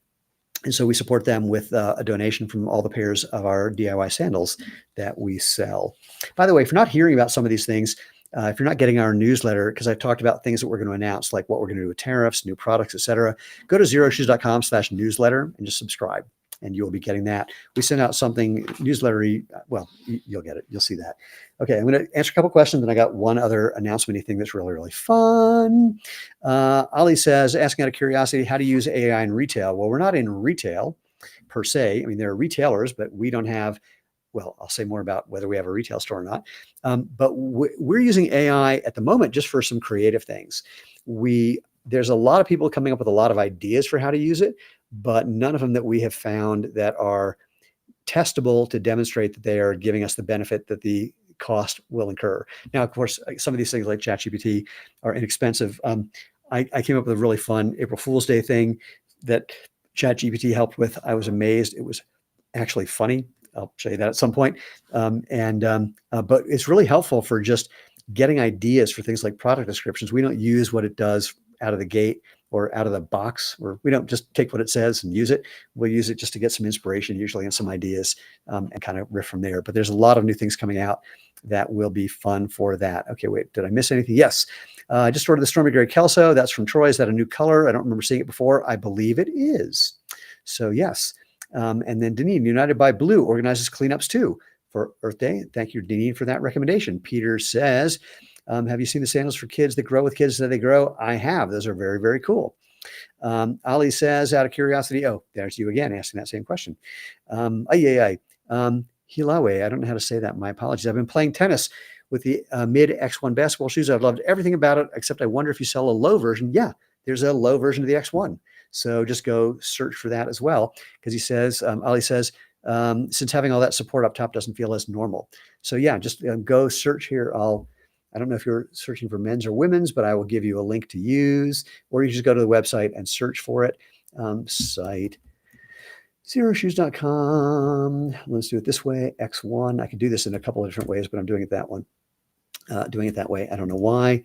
[SPEAKER 1] And so we support them with a donation from all the pairs of our DIY sandals that we sell. By the way, if you're not hearing about some of these things, if you're not getting our newsletter, because I talked about things that we're going to announce, like what we're going to do with tariffs, new products, etc., go to xeroshoes.com/newsletter and just subscribe, and you'll be getting that. We send out something newsletter. Well, you'll get it. You'll see that. Okay, I'm going to answer a couple questions, and I got one other announcement-y thing that's really, really fun. Ali says, asking out of curiosity, how to use AI in retail. Well, we're not in retail per se. I mean, there are retailers, but we don't have. Well, I'll say more about whether we have a retail store or not. But we're using AI at the moment just for some creative things. There's a lot of people coming up with a lot of ideas for how to use it, but none of them that we have found that are testable to demonstrate that they are giving us the benefit that the cost will incur. Now, of course, some of these things like ChatGPT are inexpensive. I came up with a really fun April Fool's Day thing that ChatGPT helped with. I was amazed. It was actually funny. I'll show you that at some point. But it's really helpful for just getting ideas for things like product descriptions. We don't use what it does out of the gate or out of the box, or we don't just take what it says and use it. We'll use it just to get some inspiration, usually, and some ideas, and kind of riff from there. But there's a lot of new things coming out that will be fun for that. Okay, wait, did I miss anything? Yes. I just ordered the Stormy Gray Kelso. That's from Troy. Is that a new color? I don't remember seeing it before. I believe it is. So yes. And then Deneen, United by Blue, organizes cleanups too for Earth Day. Thank you, Deneen, for that recommendation. Peter says, have you seen the sandals for kids that grow with kids that they grow? I have. Those are very, very cool. Ali says, out of curiosity, there's you again asking that same question. Hilawe, I don't know how to say that. My apologies. I've been playing tennis with the mid X1 basketball shoes. I've loved everything about it, except I wonder if you sell a low version. Yeah, there's a low version of the X1. So just go search for that as well, because he says, Ali says, since having all that support up top doesn't feel as normal. So yeah, just go search here. I don't know if you're searching for men's or women's, but I will give you a link to use, or you just go to the website and search for it. Site xeroshoes.com. Let's do it this way. X1. I could do this in a couple of different ways, but I'm doing it that one. doing it that way. I don't know why.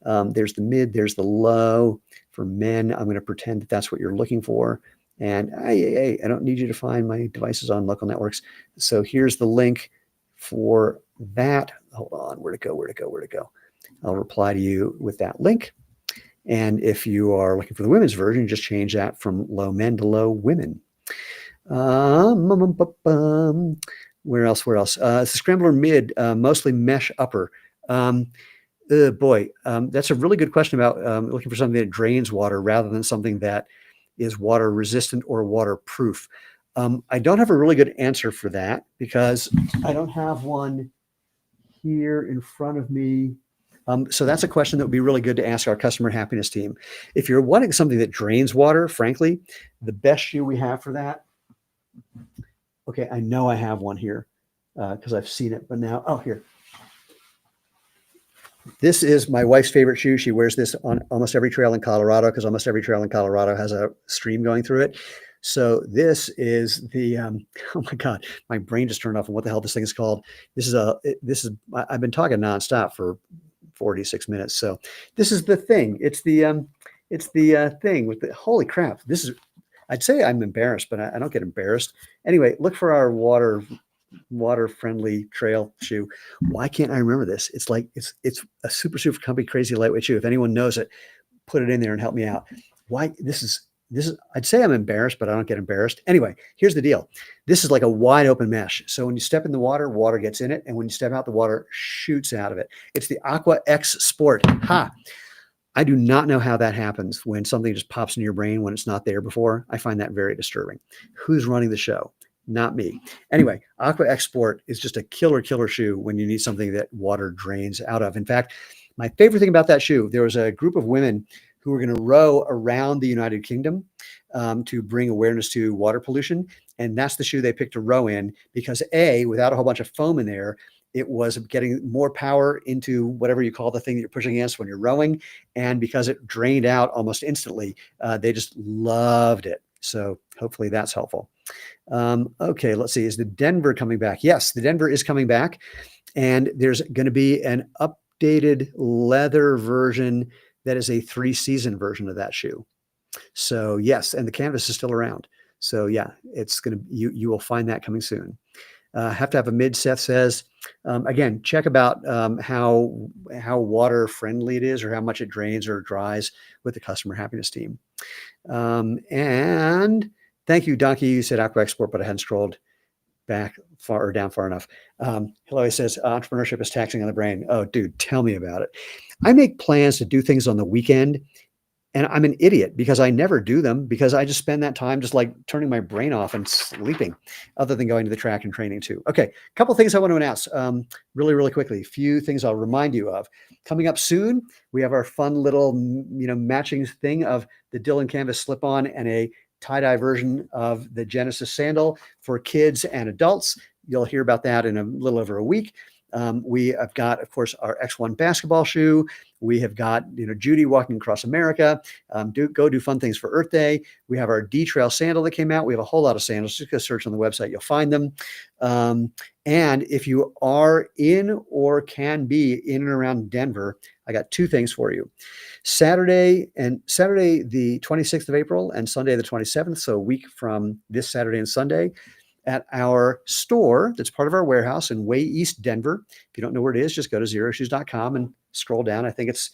[SPEAKER 1] There's the mid, there's the low. For men, I'm going to pretend that that's what you're looking for. And hey, I don't need you to find my devices on local networks. So here's the link for that. Hold on, where'd it go? Where'd it go? Where'd it go? I'll reply to you with that link. And if you are looking for the women's version, just change that from low men to low women. Where else? Where else? It's the Scrambler mid, mostly mesh upper. Boy, that's a really good question about looking for something that drains water rather than something that is water resistant or waterproof. I don't have a really good answer for that because I don't have one here in front of me. So that's a question that would be really good to ask our customer happiness team. If you're wanting something that drains water, frankly, the best shoe we have for that. Okay, I know I have one here because I've seen it, but now, oh, here. This is my wife's favorite shoe. She wears this on almost every trail in Colorado because almost every trail in Colorado has a stream going through it. So this is the, oh my God, my brain just turned off on what the hell this thing is called. I've been talking nonstop for 46 minutes. So this is the thing. It's the thing with the, holy crap. I'd say I'm embarrassed, but I don't get embarrassed. Anyway, look for our water-friendly trail shoe. Why can't I remember this? It's like, it's a super comfy, crazy lightweight shoe. If anyone knows it, put it in there and help me out. Why this is, I'd say I'm embarrassed, but I don't get embarrassed. Anyway, here's the deal. This is like a wide open mesh. So when you step in the water, water gets in it. And when you step out, the water shoots out of it. It's the Aqua X Sport. Ha! I do not know how that happens when something just pops in your brain when it's not there before. I find that very disturbing. Who's running the show? Not me. Anyway, Aqua X Sport is just a killer shoe when you need something that water drains out of. In fact, my favorite thing about that shoe, there was a group of women who were going to row around the United Kingdom to bring awareness to water pollution. And that's the shoe they picked to row in because A, without a whole bunch of foam in there, it was getting more power into whatever you call the thing that you're pushing against when you're rowing. And because it drained out almost instantly, they just loved it. So hopefully that's helpful. Okay, let's see. Is the Denver coming back? Yes, the Denver is coming back. And there's going to be an updated leather version that is a 3-season version of that shoe. So yes, and the canvas is still around. So yeah, it's going to, you will find that coming soon. Have to have a mid, Seth says. Again, check about how water friendly it is or how much it drains or dries with the customer happiness team. And thank you, Donkey. You said Aqua Export, but I hadn't scrolled back far or down far enough. Hilary says entrepreneurship is taxing on the brain. Oh, dude, tell me about it. I make plans to do things on the weekend. And I'm an idiot because I never do them because I just spend that time just like turning my brain off and sleeping other than going to the track and training too. Okay. A couple of things I want to announce really quickly. A few things I'll remind you of. Coming up soon, we have our fun little, matching thing of the Dylan Canvas slip-on and a tie-dye version of the Genesis sandal for kids and adults. You'll hear about that in a little over a week. We have got, of course, our X1 basketball shoe. We have got, Judy walking across America. Go do fun things for Earth Day. We have our D-Trail sandal that came out. We have a whole lot of sandals. Just go search on the website. You'll find them. And if you are in or can be in and around Denver, I got 2 things for you. Saturday the 26th of April and Sunday the 27th. So a week from this Saturday and Sunday, at our store that's part of our warehouse in Way East Denver. If you don't know where it is, just go to xeroshoes.com and scroll down. I think it's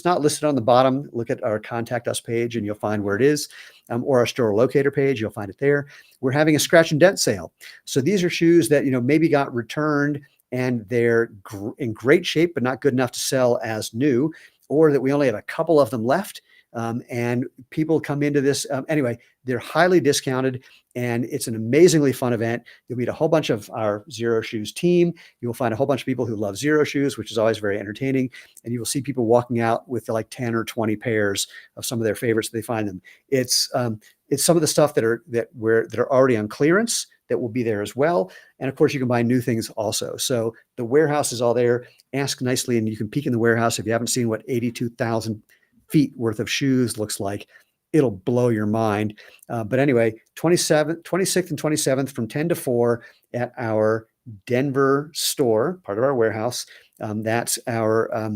[SPEAKER 1] not listed on the bottom. Look at our contact us page and you'll find where it is, or our store locator page. You'll find it there. We're having a scratch and dent sale. So these are shoes that, maybe got returned and they're in great shape, but not good enough to sell as new, or that we only have a couple of them left. And people come into this. Anyway, they're highly discounted and it's an amazingly fun event. You'll meet a whole bunch of our Xero Shoes team. You will find a whole bunch of people who love Xero Shoes, which is always very entertaining. And you will see people walking out with like 10 or 20 pairs of some of their favorites that they find them. It's some of the stuff that are already on clearance that will be there as well. And of course, you can buy new things also. So the warehouse is all there. Ask nicely, and you can peek in the warehouse if you haven't seen what 82,000 feet worth of shoes looks like. It'll blow your mind. But anyway, 26th and 27th from 10 to 4 at our Denver store, part of our warehouse. That's our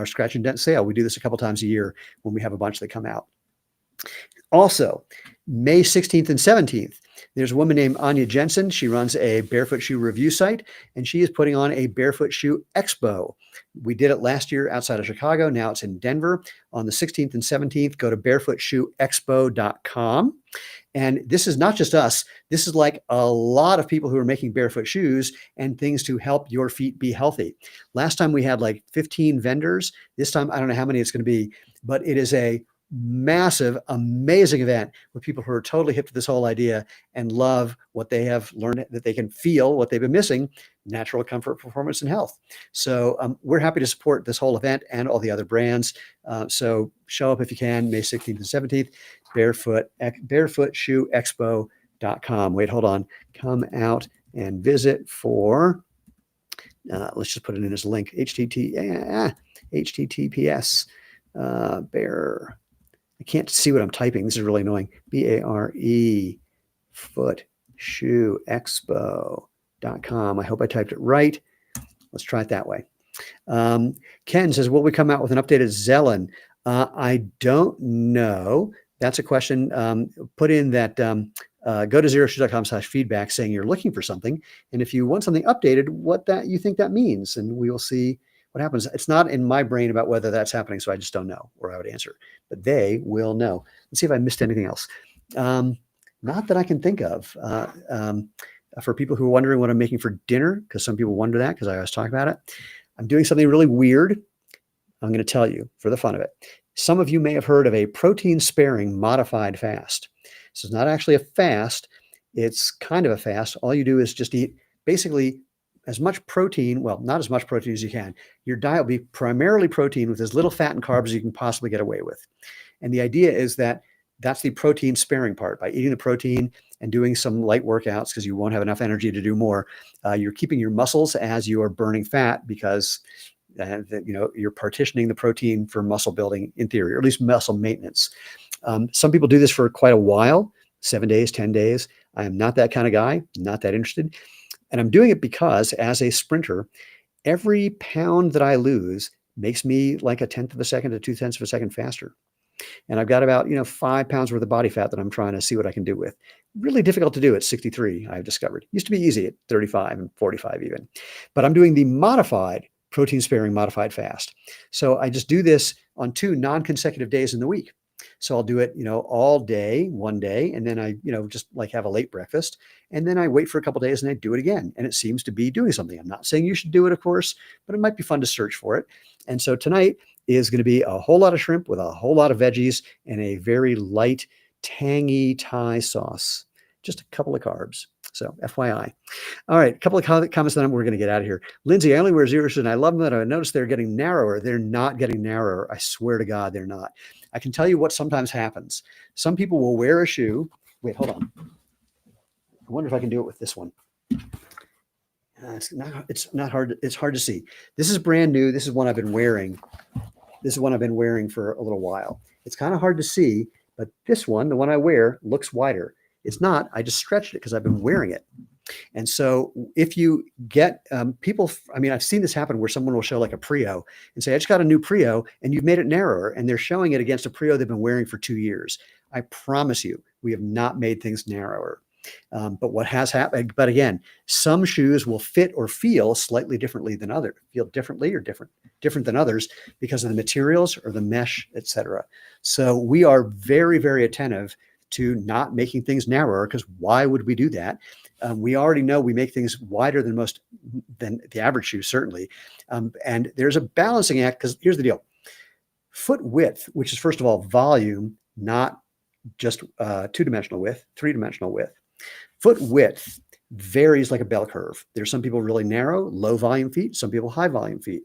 [SPEAKER 1] scratch and dent sale. We do this a couple times a year when we have a bunch that come out. Also, May 16th and 17th, there's a woman named Anya Jensen. She runs a barefoot shoe review site, and she is putting on a barefoot shoe expo. We did it last year outside of Chicago. Now it's in Denver on the 16th and 17th. Go to barefootshoeexpo.com. And this is not just us. This is like a lot of people who are making barefoot shoes and things to help your feet be healthy. Last time we had like 15 vendors. This time, I don't know how many it's going to be, but it is a massive, amazing event with people who are totally hip to this whole idea and love what they have learned, that they can feel what they've been missing: natural comfort, performance, and health. So we're happy to support this whole event and all the other brands. So show up if you can, May 16th and 17th, barefootshoeexpo.com. Wait, hold on. Come out and visit for, let's just put it in as a link, https, bear. I can't see what I'm typing. This is really annoying. barefootShoeExpo.com. I hope I typed it right. Let's try it that way. Ken says, will we come out with an updated Zellen? I don't know. That's a question. Put in that, go to xeroshoes.com/feedback saying you're looking for something. And if you want something updated, what that you think that means, and we will see what happens. It's not in my brain about whether that's happening, so I just don't know, or I would answer, but they will know. Let's see if I missed anything else. Not that I can think of. For people who are wondering what I'm making for dinner, because some people wonder that, because I always talk about it, I'm doing something really weird. I'm going to tell you for the fun of it. Some of you may have heard of a protein sparing modified fast. This is not actually a fast. It's kind of a fast. All you do is just eat basically as much protein, well, not as much protein as you can. Your diet will be primarily protein with as little fat and carbs as you can possibly get away with. And the idea is that that's the protein sparing part. By eating the protein and doing some light workouts, because you won't have enough energy to do more, you're keeping your muscles as you are burning fat, because you're partitioning the protein for muscle building in theory, or at least muscle maintenance. Some people do this for quite a while, 7 days, 10 days. I am not that kind of guy, not that interested. And I'm doing it because as a sprinter, every pound that I lose makes me like 1/10 of a second to 2/10 of a second faster. And I've got about 5 pounds worth of body fat that I'm trying to see what I can do with. Really difficult to do at 63, I've discovered. Used to be easy at 35 and 45 even. But I'm doing the modified, protein sparing modified fast. So I just do this on 2 non-consecutive days in the week. So I'll do it, all day, one day, and then I, just like have a late breakfast, and then I wait for a couple of days and I do it again. And it seems to be doing something. I'm not saying you should do it, of course, but it might be fun to search for it. And so tonight is going to be a whole lot of shrimp with a whole lot of veggies and a very light, tangy Thai sauce. Just a couple of carbs. So FYI. All right, a couple of comments, then we're going to get out of here. Lindsay, I only wear Xero shoes and I love them, but I noticed they're getting narrower. They're not getting narrower. I swear to God, they're not. I can tell you what sometimes happens. Some people will wear a shoe. Wait, hold on. I wonder if I can do it with this one. It's not hard. It's hard to see. This is brand new. This is one I've been wearing. This is one I've been wearing for a little while. It's kind of hard to see, but this one, the one I wear, looks wider. It's not. I just stretched it because I've been wearing it. And so if you get people, I've seen this happen where someone will show like a Prio and say, I just got a new Prio, and you've made it narrower, and they're showing it against a Prio they've been wearing for 2 years. I promise you, we have not made things narrower. But what has happened, but again, some shoes will fit or feel slightly differently than others, feel differently or different than others because of the materials or the mesh, etc. So we are very, very attentive to not making things narrower, because why would we do that? We already know we make things wider than the average shoe, certainly. And there's a balancing act, because here's the deal. Foot width, which is first of all volume, not just 2-dimensional width, 3-dimensional width. Foot width varies like a bell curve. There's some people really narrow, low volume feet, some people high volume feet.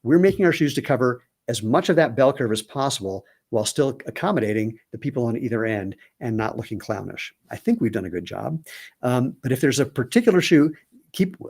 [SPEAKER 1] We're making our shoes to cover as much of that bell curve as possible while still accommodating the people on either end and not looking clownish. I think we've done a good job. But if there's a particular shoe,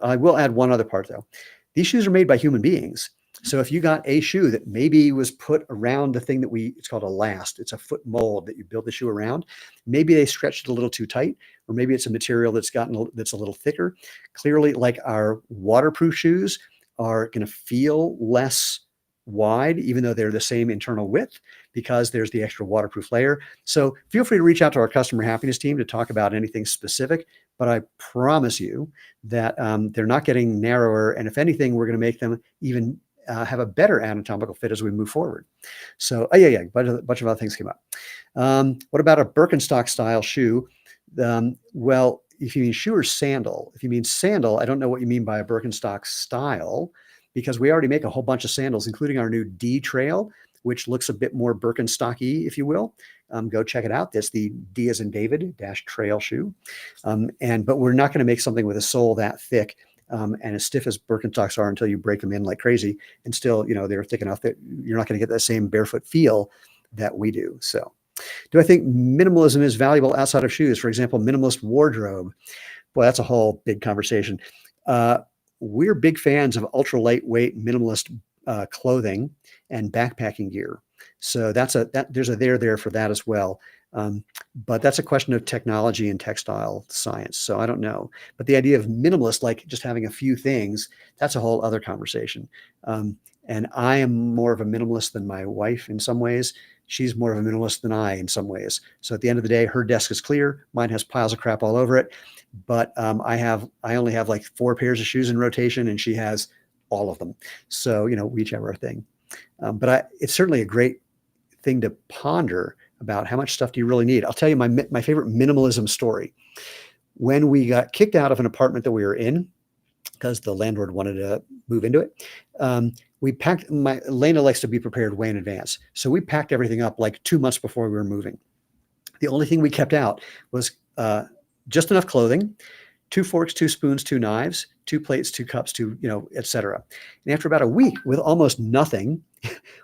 [SPEAKER 1] I will add one other part though. These shoes are made by human beings. So if you got a shoe that maybe was put around the thing that it's called a last, it's a foot mold that you build the shoe around. Maybe they stretched it a little too tight, or maybe it's a material that's a little thicker. Clearly, like our waterproof shoes are going to feel less wide, even though they're the same internal width, because there's the extra waterproof layer. So feel free to reach out to our customer happiness team to talk about anything specific, but I promise you that they're not getting narrower. And if anything, we're going to make them even have a better anatomical fit as we move forward. So a bunch of other things came up. What about a Birkenstock style shoe? Well, if you mean shoe or sandal, if you mean sandal, I don't know what you mean by a Birkenstock style, because we already make a whole bunch of sandals, including our new D Trail, which looks a bit more Birkenstocky, if you will. Go check it out. That's the D as in David -trail shoe. But we're not going to make something with a sole that thick and as stiff as Birkenstocks are until you break them in like crazy. And still, they're thick enough that you're not going to get that same barefoot feel that we do. So do I think minimalism is valuable outside of shoes? For example, minimalist wardrobe. Boy, that's a whole big conversation. We're big fans of ultra lightweight minimalist clothing and backpacking gear. So there's a there for that as well. But that's a question of technology and textile science. So I don't know. But the idea of minimalist, like just having a few things, that's a whole other conversation. And I am more of a minimalist than my wife in some ways. She's more of a minimalist than I in some ways. So at the end of the day, her desk is clear. Mine has piles of crap all over it. But I only have like 4 pairs of shoes in rotation, and she has all of them. So, we each have our thing. But it's certainly a great thing to ponder about how much stuff do you really need. I'll tell you my favorite minimalism story. When we got kicked out of an apartment that we were in, because the landlord wanted to move into it, we packed. Lena likes to be prepared way in advance. So we packed everything up like 2 months before we were moving. The only thing we kept out was just enough clothing, 2 forks, 2 spoons, 2 knives, 2 plates, 2 cups, 2, etc. And after about a week with almost nothing,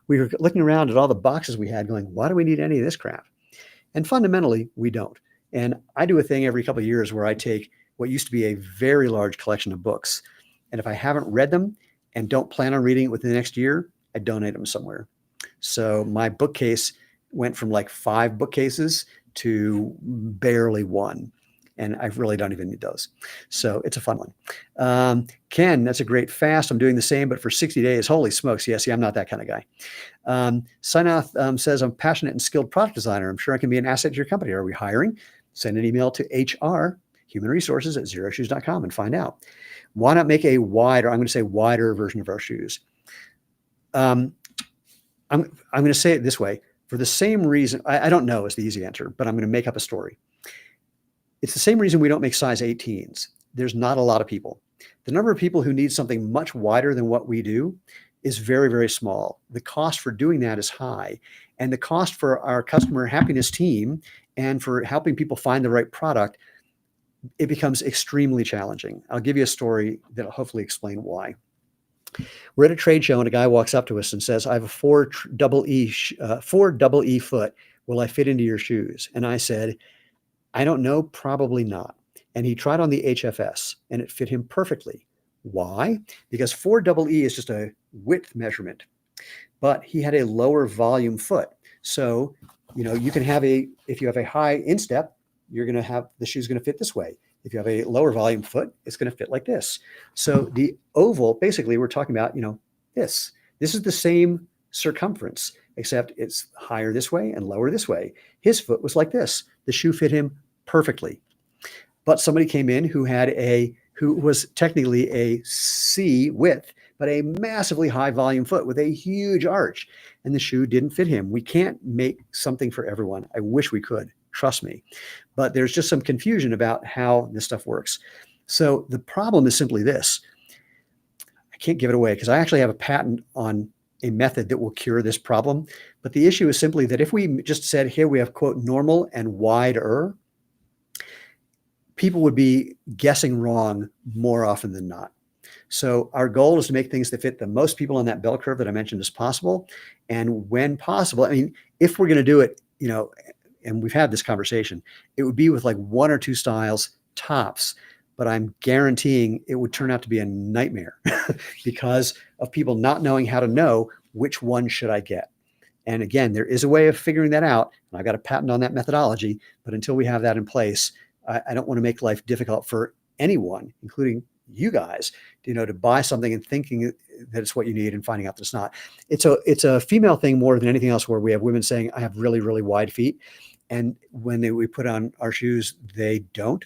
[SPEAKER 1] we were looking around at all the boxes we had going, why do we need any of this crap? And fundamentally, we don't. And I do a thing every couple of years where I take what used to be a very large collection of books, and if I haven't read them and don't plan on reading it within the next year, I donate them somewhere. So my bookcase went from like 5 bookcases to barely 1. And I really don't even need those. So it's a fun one. Ken, that's a great fast. I'm doing the same, but for 60 days. Holy smokes. Yeah, see, I'm not that kind of guy. Sinath says, I'm passionate and skilled product designer. I'm sure I can be an asset to your company. Are we hiring? Send an email to HR, human resources at xeroshoes.com and find out. Why not make a wider, I'm going to say wider version of our shoes? I'm going to say it this way. For the same reason, I don't know is the easy answer, but I'm going to make up a story. It's the same reason we don't make size 18s. There's not a lot of people. The number of people who need something much wider than what we do is very, very small. The cost for doing that is high. And the cost for our customer happiness team and for helping people find the right product, it becomes extremely challenging. I'll give you a story that'll hopefully explain why. We're at a trade show and a guy walks up to us and says, I have a 4 double E foot. Will I fit into your shoes? And I said, I don't know, probably not. And he tried on the HFS and it fit him perfectly. Why? Because 4 double E is just a width measurement, but he had a lower volume foot. So, you can have if you have a high instep, you're going to have the shoe's going to fit this way. If you have a lower volume foot, it's going to fit like this. So the oval, basically we're talking about, this is the same circumference, except it's higher this way and lower this way. His foot was like this. The shoe fit him perfectly. But somebody came in who was technically a C width, but a massively high volume foot with a huge arch, and the shoe didn't fit him. We can't make something for everyone. I wish we could, trust me. But there's just some confusion about how this stuff works. So the problem is simply this. I can't give it away because I actually have a patent on a method that will cure this problem. But the issue is simply that if we just said, here we have, quote, normal and wider, people would be guessing wrong more often than not. So our goal is to make things that fit the most people on that bell curve that I mentioned as possible. And when possible, if we're going to do it, and we've had this conversation, it would be with like 1 or 2 styles tops, but I'm guaranteeing it would turn out to be a nightmare because of people not knowing how to know which one should I get. And again, there is a way of figuring that out. And I've got a patent on that methodology, but until we have that in place, I don't want to make life difficult for anyone, including you guys, to buy something and thinking that it's what you need and finding out that it's not. It's a female thing more than anything else, where we have women saying, I have really, really wide feet. And when we put on our shoes, they don't.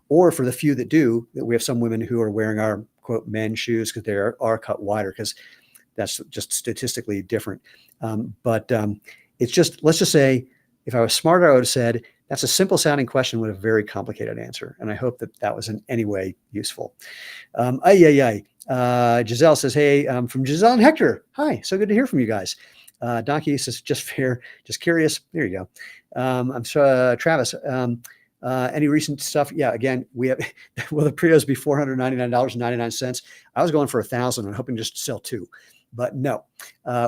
[SPEAKER 1] Or for the few that do, that we have some women who are wearing our quote men's shoes because they are cut wider, because that's just statistically different. But it's just, let's just say, if I was smarter, I would have said, that's a simple sounding question with a very complicated answer. And I hope that was in any way useful. Giselle says, hey, from Giselle and Hector. Hi, so good to hear from you guys. Donkey says, just fair, just curious. There you go. I'm sure, Travis, any recent stuff? Yeah, again, we have, will the Prios be $499.99? I was going for 1,000 and hoping just to sell 2. But no,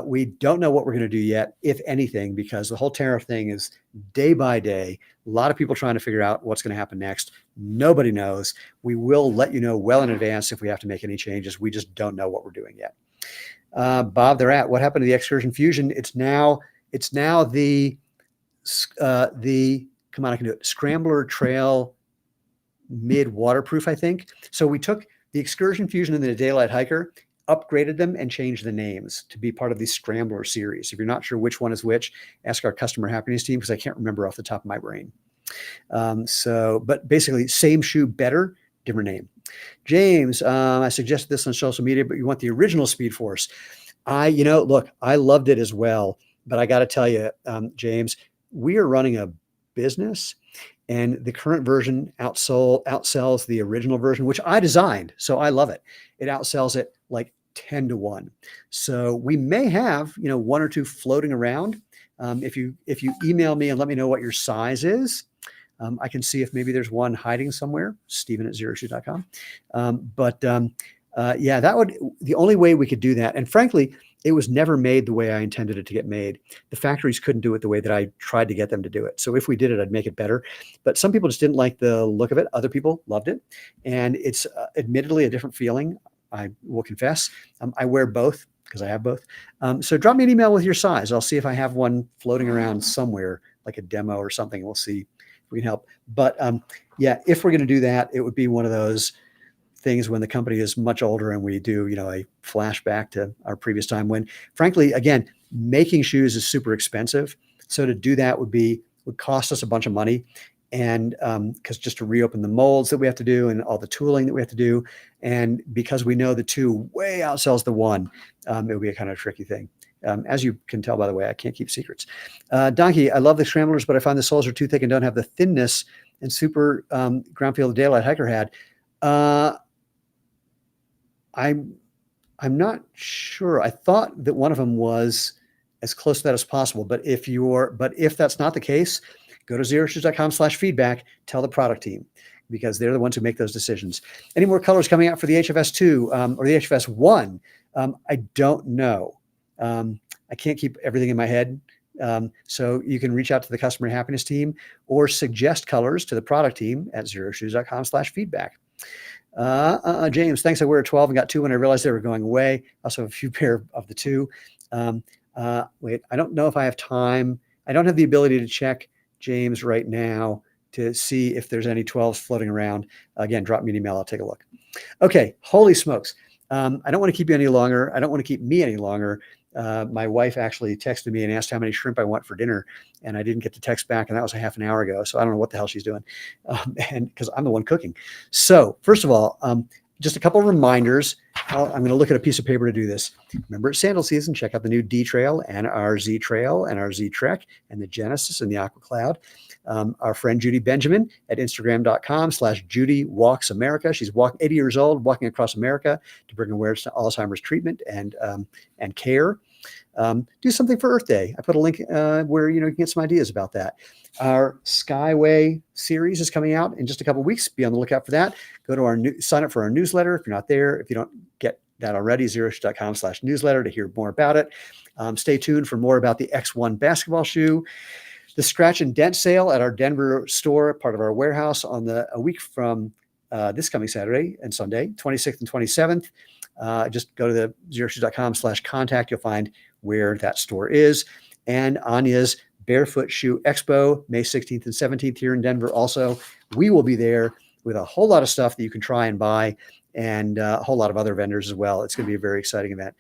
[SPEAKER 1] we don't know what we're going to do yet, if anything, because the whole tariff thing is day by day. A lot of people trying to figure out what's going to happen next. Nobody knows. We will let you know well in advance if we have to make any changes. We just don't know what we're doing yet. Bob, they're at, what happened to the Excursion Fusion? It's now the come on, I can do it. Scrambler Trail Mid Waterproof, I think. So we took the Excursion Fusion and the Daylight Hiker, upgraded them, and changed the names to be part of the Scrambler series. If you're not sure which one is which, ask our customer happiness team, because I can't remember off the top of my brain. But basically, same shoe, better, different name. James, I suggested this on social media, but you want the original Speed Force. Look, I loved it as well, but I got to tell you, James, we are running a business, and the current version outsells the original version, which I designed. So I love it. It outsells it like 10 to 1. So we may have, 1 or 2 floating around. If you email me and let me know what your size is, I can see if maybe there's one hiding somewhere, Steven@xeroshoes.com. Yeah, the only way we could do that. And frankly, it was never made the way I intended it to get made. The factories couldn't do it the way that I tried to get them to do it. So if we did it, I'd make it better. But some people just didn't like the look of it. Other people loved it. And it's admittedly a different feeling, I will confess. I wear both because I have both. So drop me an email with your size. I'll see if I have one floating around somewhere, like a demo or something. We'll see if we can help. But yeah, if we're going to do that, it would be one of those things when the company is much older and we do, a flashback to our previous time when, frankly, again, making shoes is super expensive. So to do that would cost us a bunch of money. And because just to reopen the molds that we have to do and all the tooling that we have to do. And because we know the 2 way outsells the 1, it would be a kind of tricky thing. As you can tell, by the way, I can't keep secrets. Donkey, I love the Scramblers, but I find the soles are too thick and don't have the thinness and super ground feel the Daylight Hiker had. I'm not sure. I thought that one of them was as close to that as possible. But if that's not the case, go to xeroshoes.com/feedback, tell the product team, because they're the ones who make those decisions. Any more colors coming out for the HFS2 or the HFS1? I don't know. I can't keep everything in my head. So you can reach out to the customer happiness team or suggest colors to the product team at xeroshoes.com/feedback. James, thanks. I wear a 12 and got 2 when I realized they were going away. I also have a few pair of the 2. Wait, I don't know if I have time. I don't have the ability to check, James, right now to see if there's any 12s floating around. Again, drop me an email. I'll take a look. Okay. Holy smokes. I don't want to keep you any longer. I don't want to keep me any longer. My wife actually texted me and asked how many shrimp I want for dinner, and I didn't get to text back, and that was a half an hour ago. So I don't know what the hell she's doing, and because I'm the one cooking. So first of all, just a couple of reminders. I'm going to look at a piece of paper to do this. Remember, it's sandal season. Check out the new D Trail and our Z Trail and our Z Trek and the Genesis and the Aqua Cloud. Our friend Judy Benjamin at Instagram.com/Judy Walks America. She's 80 years old, walking across America to bring awareness to Alzheimer's treatment and care. Do something for Earth Day. I put a link where you can get some ideas about that. Our Skyway series is coming out in just a couple of weeks. Be on the lookout for that. Go to sign up for our newsletter if you're not there. If you don't get that already, xeroshoes.com/newsletter to hear more about it. Stay tuned for more about the X1 basketball shoe. The Scratch and Dent sale at our Denver store, part of our warehouse, a week from this coming Saturday and Sunday, 26th and 27th. Just go to the xeroshoes.com/contact. You'll find where that store is. And Anya's Barefoot Shoe Expo, May 16th and 17th here in Denver. Also, we will be there with a whole lot of stuff that you can try and buy, and a whole lot of other vendors as well. It's going to be a very exciting event.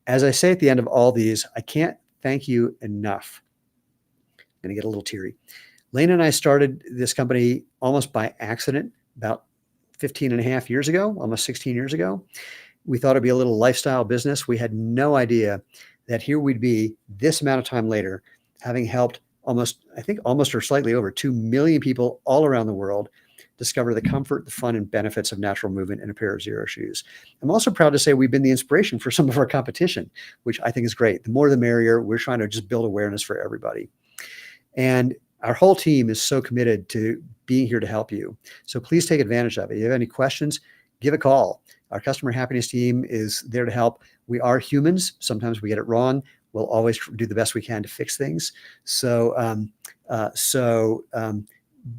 [SPEAKER 1] As I say at the end of all these, I can't thank you enough. I'm going to get a little teary. Lena and I started this company almost by accident about 15 and a half years ago, almost 16 years ago. We thought it'd be a little lifestyle business. We had no idea that here we'd be this amount of time later, having helped almost or slightly over 2 million people all around the world discover the comfort, the fun, and benefits of natural movement in a pair of Xero shoes. I'm also proud to say we've been the inspiration for some of our competition, which I think is great. The more the merrier. We're trying to just build awareness for everybody. And our whole team is so committed to being here to help you. So please take advantage of it. If you have any questions, give a call. Our customer happiness team is there to help. We are humans. Sometimes we get it wrong. We'll always do the best we can to fix things.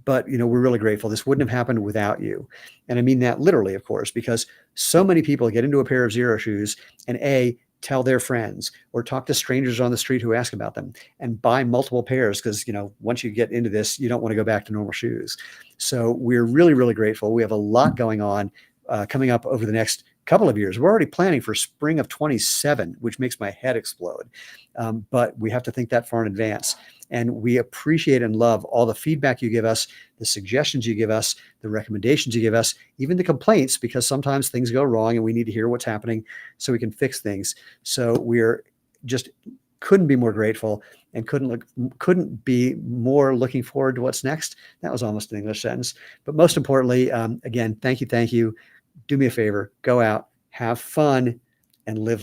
[SPEAKER 1] But we're really grateful. This wouldn't have happened without you. And I mean that literally, of course, because so many people get into a pair of Xero shoes and tell their friends or talk to strangers on the street who ask about them and buy multiple pairs because, once you get into this, you don't want to go back to normal shoes. So we're really, really grateful. We have a lot going on coming up over the next couple of years. We're already planning for spring of 27, which makes my head explode. But we have to think that far in advance. And we appreciate and love all the feedback you give us, the suggestions you give us, the recommendations you give us, even the complaints, because sometimes things go wrong and we need to hear what's happening so we can fix things. So we're just couldn't be more grateful and couldn't be more looking forward to what's next. That was almost an English sentence. But most importantly, again, thank you. Do me a favor, go out, have fun, and live life.